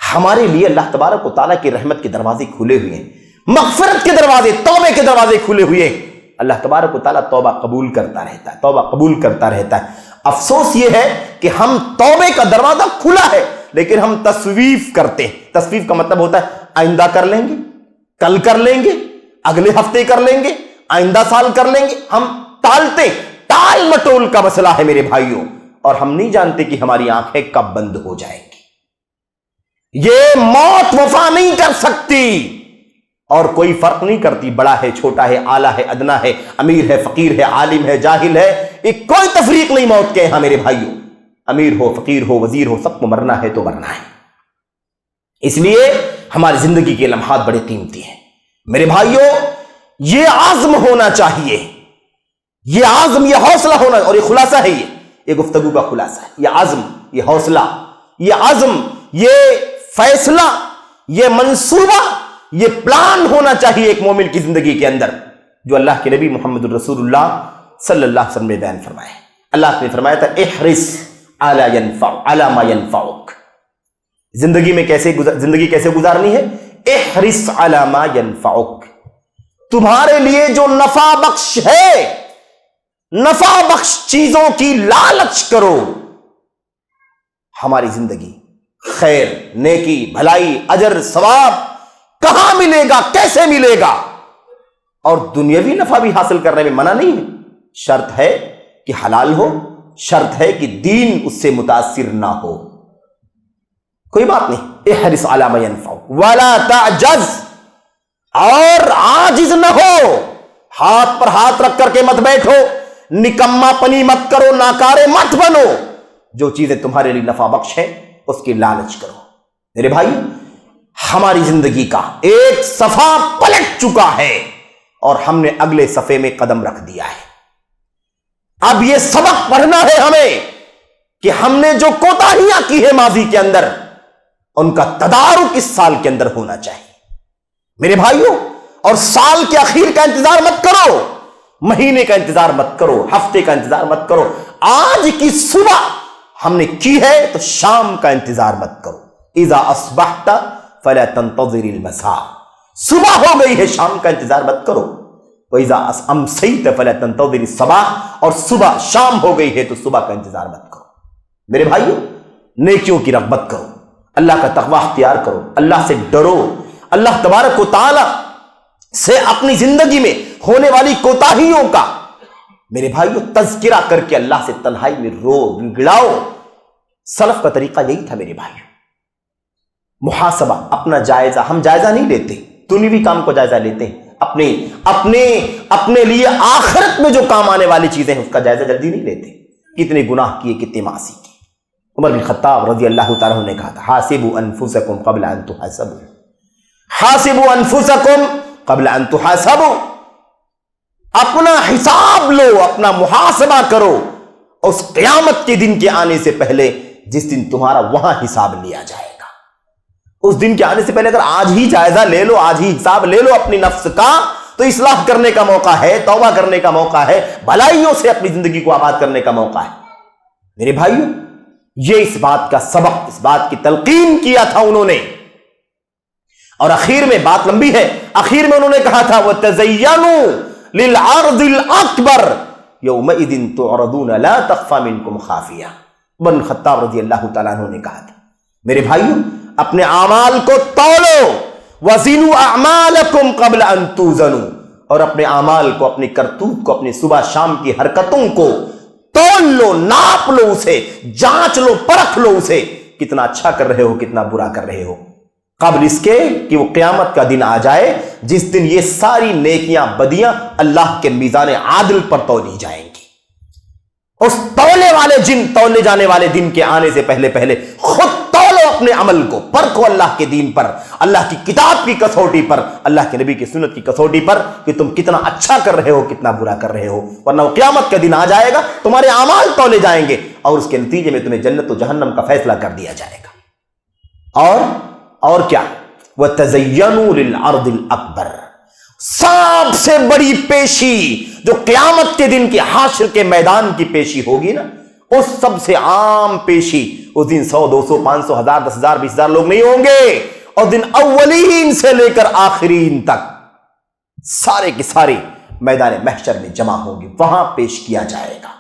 ہمارے لیے اللہ تبارک و تعالیٰ کی رحمت کے دروازے کھلے ہوئے ہیں, مغفرت کے دروازے, توبے کے دروازے کھلے ہوئے ہیں. اللہ تبارک و تعالیٰ توبہ قبول کرتا رہتا ہے, توبہ قبول کرتا رہتا ہے. افسوس یہ ہے کہ ہم توبے کا دروازہ کھلا ہے لیکن ہم تسویف کرتے ہیں. تسویف کا مطلب ہوتا ہے آئندہ کر لیں گے, کل کر لیں گے, اگلے ہفتے کر لیں گے, آئندہ سال کر لیں گے. ہم ٹالتے, ٹال مٹول کا مسئلہ ہے میرے بھائیوں, اور ہم نہیں جانتے کہ ہماری آنکھیں کب بند ہو جائیں گی. یہ موت وفا نہیں کر سکتی, اور کوئی فرق نہیں کرتی, بڑا ہے چھوٹا ہے, اعلیٰ ہے ادنا ہے, امیر ہے فقیر ہے, عالم ہے جاہل ہے, ایک کوئی تفریق نہیں موت کے یہاں میرے بھائیوں. امیر ہو فقیر ہو وزیر ہو, سب کو مرنا ہے تو مرنا ہے. اس لیے ہماری زندگی کے لمحات بڑے قیمتی ہیں میرے بھائیوں. یہ عزم ہونا چاہیے, یہ عزم, یہ حوصلہ ہونا, اور یہ خلاصہ ہے, یہ گفتگو کا خلاصہ ہے. یہ عزم, یہ حوصلہ, یہ عزم, یہ فیصلہ, یہ منصوبہ, یہ پلان ہونا چاہیے ایک مومن کی زندگی کے اندر, جو اللہ کے نبی محمد الرسول اللہ صلی اللہ علیہ وسلم نے بیان فرمایا. اللہ نے فرمایا تھا احرص علی ما ینفعک. زندگی میں زندگی کیسے گزارنی ہے؟ احرص علی ما ینفعک, تمہارے لیے جو نفع بخش ہے نفع بخش چیزوں کی لالچ کرو. ہماری زندگی خیر، نیکی، بھلائی، اجر، ثواب کہاں ملے گا، کیسے ملے گا؟ اور دنیاوی نفع بھی حاصل کرنے میں منع نہیں ہے، شرط ہے کہ حلال ہو، شرط ہے کہ دین اس سے متاثر نہ ہو. کوئی بات نہیں، احرص علی ما ينفع ولا تعجز، اور عاجز نہ ہو، ہاتھ پر ہاتھ رکھ کر کے مت بیٹھو، نکما پنی مت کرو، ناکارے مت بنو. جو چیزیں تمہارے لیے نفع بخش ہیں اس کی لالچ کرو. میرے بھائی، ہماری زندگی کا ایک صفحہ پلٹ چکا ہے اور ہم نے اگلے صفحے میں قدم رکھ دیا ہے. اب یہ سبق پڑھنا ہے ہمیں کہ ہم نے جو کوتاہیاں کی ہے ماضی کے اندر، ان کا تدارک اس سال کے اندر ہونا چاہیے. میرے بھائیوں، اور سال کے اخیر کا انتظار مت کرو، مہینے کا انتظار مت کرو، ہفتے کا انتظار مت کرو. آج کی صبح ہم نے کی ہے تو شام کا انتظار مت کرو. اذا اصبحت فلا تنتظر المساء، صبح ہو گئی ہے شام کا انتظار مت کرو. وَإِذَا أَمْسَيْتَ فَلَا تَنْتَظِرِ الصَّبَاحَ، اور صبح شام ہو گئی ہے تو صبح کا انتظار مت کرو. میرے بھائیوں، نیکیوں کی رغبت کرو، اللہ کا تقوی اختیار کرو، اللہ سے ڈرو، اللہ تبارک و تعالی سے اپنی زندگی میں ہونے والی کوتاہیوں کا میرے بھائیوں تذکرہ کر کے اللہ سے تنہائی میں رو گڑاؤ. سلف کا طریقہ یہی تھا میرے بھائیوں. محاسبہ، اپنا جائزہ. ہم جائزہ نہیں لیتے، دنیوی کام کو جائزہ لیتے ہیں، اپنے لیے آخرت میں جو کام آنے والی چیزیں ہیں اس کا جائزہ جلدی نہیں لیتے. کتنے گناہ کیے، کتنے معاصی کی. عمر بن خطاب رضی اللہ تعالیٰ عنہ نے کہا تھا، حاسبوا انفسکم قبل ان تحاسبوا، حاسبوا انفسکم قبل ان تحاسبوا. اپنا حساب لو، اپنا محاسبہ کرو اس قیامت کے دن کے آنے سے پہلے، جس دن تمہارا وہاں حساب لیا جائے گا. اس دن کے آنے سے پہلے اگر آج ہی جائزہ لے لو، آج ہی حساب لے لو اپنی نفس کا، تو اصلاح کرنے کا موقع ہے، توبہ کرنے کا موقع ہے، بھلائیوں سے اپنی زندگی کو آباد کرنے کا موقع ہے. میرے بھائیوں، یہ اس بات کا سبق، اس بات کی تلقین کیا تھا انہوں نے. اور اخیر میں بات لمبی ہے، اخیر میں انہوں نے کہا تھا وَتَزَيَّنُوا لِلْعَرْضِ الْأَكْبَرِ يَوْمَئِذٍ تُعْرَضُونَ لَا تَخْفَى مِنْكُمْ خَافِيَةٌ. بن خطاب رضی اللہ تعالیٰ عنہ نے کہا تھا، میرے بھائیوں، اپنے اعمال کو تولو، وَزِنُوا أَعْمَالَكُمْ قَبْلَ أَن تُوزَنُوا، اور اپنے اعمال کو، اپنی کرتوت کو، اپنی صبح شام کی حرکتوں کو تول لو، ناپ لو، اسے جانچ لو، پرکھ لو اسے، کتنا اچھا کر رہے ہو، کتنا برا کر رہے ہو، قبل اس کے کہ وہ قیامت کا دن آ جائے جس دن یہ ساری نیکیاں بدیاں اللہ کے میزان عادل پر تولی جائیں گی. اس تولے جانے والے دن کے آنے سے پہلے خود تولو اپنے عمل کو، پرکھو اللہ کے دین پر، اللہ کی کتاب کی کسوٹی پر، اللہ کے نبی کی سنت کی کسوٹی پر کہ تم کتنا اچھا کر رہے ہو، کتنا برا کر رہے ہو. ورنہ وہ قیامت کا دن آ جائے گا، تمہارے اعمال تولے جائیں گے اور اس کے نتیجے میں تمہیں جنت و جہنم کا فیصلہ کر دیا جائے گا. اور کیا؟ وَتَزَيَّنُوا لِلْعَرْضِ الْأَكْبَرِ، سب سے بڑی پیشی جو قیامت کے دن کی حشر کے میدان کی پیشی ہوگی نا، اس سب سے عام پیشی، اس دن 100 200 500 1000 10,000 20,000 لوگ نہیں ہوں گے. اور دن اولین سے لے کر آخرین تک سارے کے سارے میدان محشر میں جمع ہوں گے، وہاں پیش کیا جائے گا.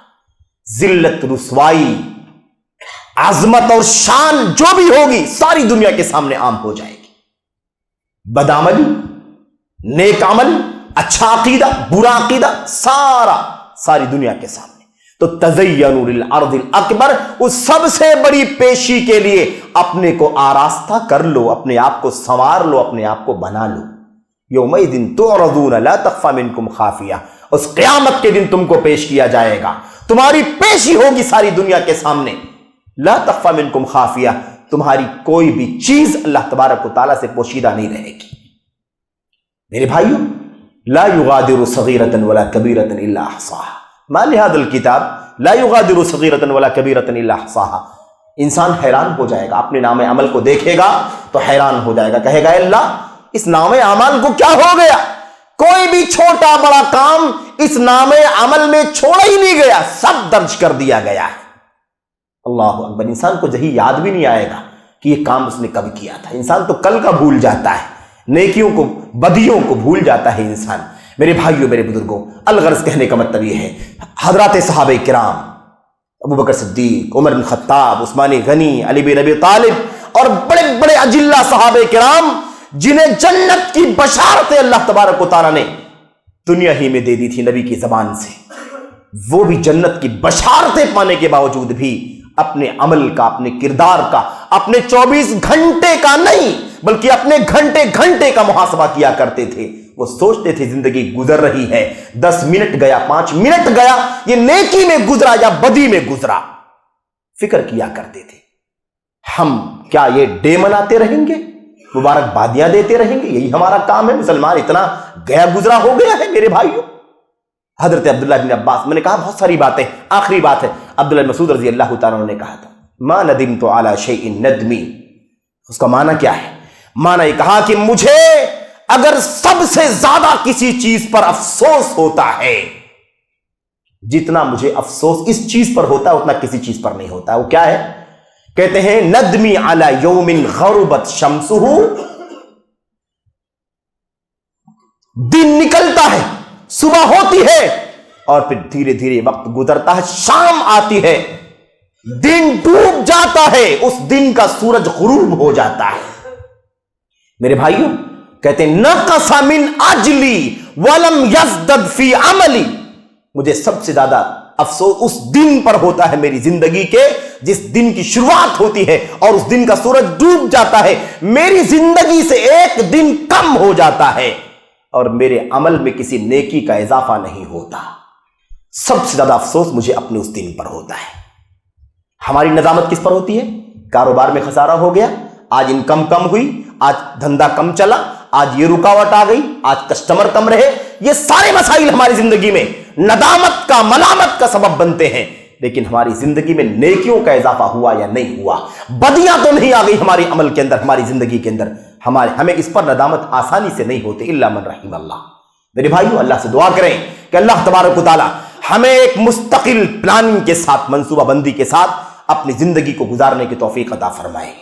ذلت، رسوائی، عظمت اور شان جو بھی ہوگی ساری دنیا کے سامنے عام ہو جائے گی. بدعملی، نیک عمل، اچھا عقیدہ، برا عقیدہ، ساری دنیا کے سامنے. تو تزینوا للارض الاکبر، اس سب سے بڑی پیشی کے لیے اپنے کو آراستہ کر لو، اپنے آپ کو سنوار لو، اپنے آپ کو بنا لو. یومئذ تعرضون لا تخفى منکم خافیہ، اس قیامت کے دن تم کو پیش کیا جائے گا، تمہاری پیشی ہوگی ساری دنیا کے سامنے. لا تخفى منکم خافیہ، تمہاری کوئی بھی چیز اللہ تبارک و تعالیٰ سے پوشیدہ نہیں رہے گی. میرے بھائیوں، لا یغادر صغیرۃ ولا کبیرۃ الا احصاها، ما لهذا الکتاب لا یغادر صغیرۃ ولا کبیرۃ الا احصاها. انسان حیران ہو جائے گا، اپنے نام عمل کو دیکھے گا تو حیران ہو جائے گا، کہے گا اللہ اس نام اعمال کو کیا ہو گیا، کوئی بھی چھوٹا بڑا کام اس نام عمل میں چھوڑا ہی نہیں گیا، سب درج کر دیا گیا ہے. اللہ اکبر. انسان کو یہی یاد بھی نہیں آئے گا کہ یہ کام اس نے کب کیا تھا. انسان تو کل کا بھول جاتا ہے، نیکیوں کو بدیوں کو بھول جاتا ہے انسان. میرے بھائیوں، میرے بزرگوں، الغرض کہنے کا مطلب یہ ہے، حضرات صحابہ کرام، ابو بکر صدیق، عمر بن خطاب، عثمان غنی، علی بن ابی طالب اور بڑے بڑے اجلہ صحابہ کرام جنہیں جنت کی بشارتیں اللہ تبارک و تعالیٰ نے دنیا ہی میں دے دی تھی نبی کی زبان سے، وہ بھی جنت کی بشارتیں پانے کے باوجود بھی اپنے عمل کا، اپنے کردار کا، اپنے 24 گھنٹے کا نہیں بلکہ اپنے گھنٹے گھنٹے کا محاسبہ کیا کرتے تھے۔ وہ سوچتے تھے زندگی گزر رہی ہے، 10 منٹ گیا، 5 منٹ گیا، یہ نیکی میں گزرا یا بدی میں گزرا، فکر کیا کرتے تھے۔ ہم کیا یہ ڈے مناتے رہیں گے، مبارکبادیاں دیتے رہیں گے؟ یہی ہمارا کام ہے؟ مسلمان اتنا گیا گزرا ہو گیا ہے میرے بھائیوں۔ حضرت عبداللہ بن عباس، میں نے کہا بہت ساری باتیں، آخری بات ہے، عبداللہ بن مسعود رضی اللہ تعالیٰ عنہ نے کہا تھا ما ندمت علی شیء ندمی، اس کا معنی کیا ہے؟ معنی یہ کہا کہ مجھے اگر سب سے زیادہ کسی چیز پر افسوس ہوتا ہے، جتنا مجھے افسوس اس چیز پر ہوتا ہے اتنا کسی چیز پر نہیں ہوتا ہے۔ وہ کیا ہے؟ کہتے ہیں ندمی علی یوم غربت شمسہ، دن نکلتا ہے، صبح ہوتی ہے اور پھر دھیرے دھیرے وقت گزرتا ہے، شام آتی ہے، دن ڈوب جاتا ہے، اس دن کا سورج غروب ہو جاتا ہے۔ میرے بھائیوں، کہتے ہیں نقص من اجلی ولم یزدد فی عملی، مجھے سب سے زیادہ افسوس اس دن پر ہوتا ہے میری زندگی کے جس دن کی شروعات ہوتی ہے اور اس دن کا سورج ڈوب جاتا ہے، میری زندگی سے ایک دن کم ہو جاتا ہے اور میرے عمل میں کسی نیکی کا اضافہ نہیں ہوتا۔ سب سے زیادہ افسوس مجھے اپنے اس دن پر ہوتا ہے۔ ہماری ندامت کس پر ہوتی ہے؟ کاروبار میں خسارہ ہو گیا، آج انکم کم ہوئی، آج دھندا کم چلا، آج یہ رکاوٹ آ گئی، آج کسٹمر کم رہے، یہ سارے مسائل ہماری زندگی میں ندامت کا، ملامت کا سبب بنتے ہیں۔ لیکن ہماری زندگی میں نیکیوں کا اضافہ ہوا یا نہیں ہوا، بدیاں تو نہیں آ گئی ہماری عمل کے اندر، ہماری زندگی کے اندر، ہمیں اس پر ندامت آسانی سے نہیں ہوتی، الا من رحم اللہ۔ میرے بھائیو، اللہ سے دعا کریں کہ اللہ تبارک و تعالی ہمیں ایک مستقل پلاننگ کے ساتھ، منصوبہ بندی کے ساتھ اپنی زندگی کو گزارنے کی توفیق عطا فرمائے۔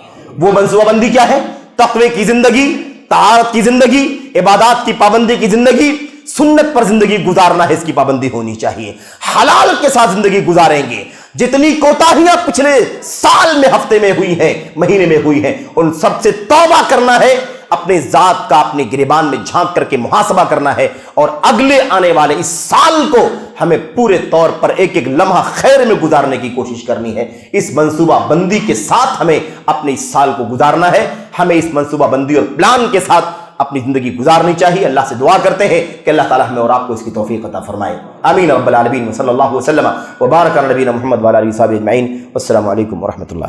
وہ منصوبہ بندی کیا ہے؟ تقوی کی زندگی، طاعت کی زندگی، عبادات کی پابندی کی زندگی، سنت پر زندگی گزارنا ہے، اس کی پابندی ہونی چاہیے، حلال کے ساتھ زندگی گزاریں گے۔ جتنی کوتاہیاں پچھلے سال میں، ہفتے میں ہوئی ہیں، مہینے میں ہوئی ہیں، ان سب سے توبہ کرنا ہے، اپنے ذات کا اپنے گریبان میں جھانک کر کے محاسبہ کرنا ہے، اور اگلے آنے والے اس سال کو ہمیں پورے طور پر ایک ایک لمحہ خیر میں گزارنے کی کوشش کرنی ہے۔ اس منصوبہ بندی کے ساتھ ہمیں اپنے اس سال کو گزارنا ہے، ہمیں اس منصوبہ بندی اور پلان کے ساتھ اپنی زندگی گزارنی چاہیے۔ اللہ سے دعا کرتے ہیں کہ اللہ تعالیٰ ہمیں اور آپ کو اس کی توفیق عطا فرمائے۔ آمین رب العالمین، صلی اللہ وسلم وبارک علی نبینا محمد وعلی آلہ وصحبہ اجمعین۔ والسلام علیکم ورحمۃ اللہ۔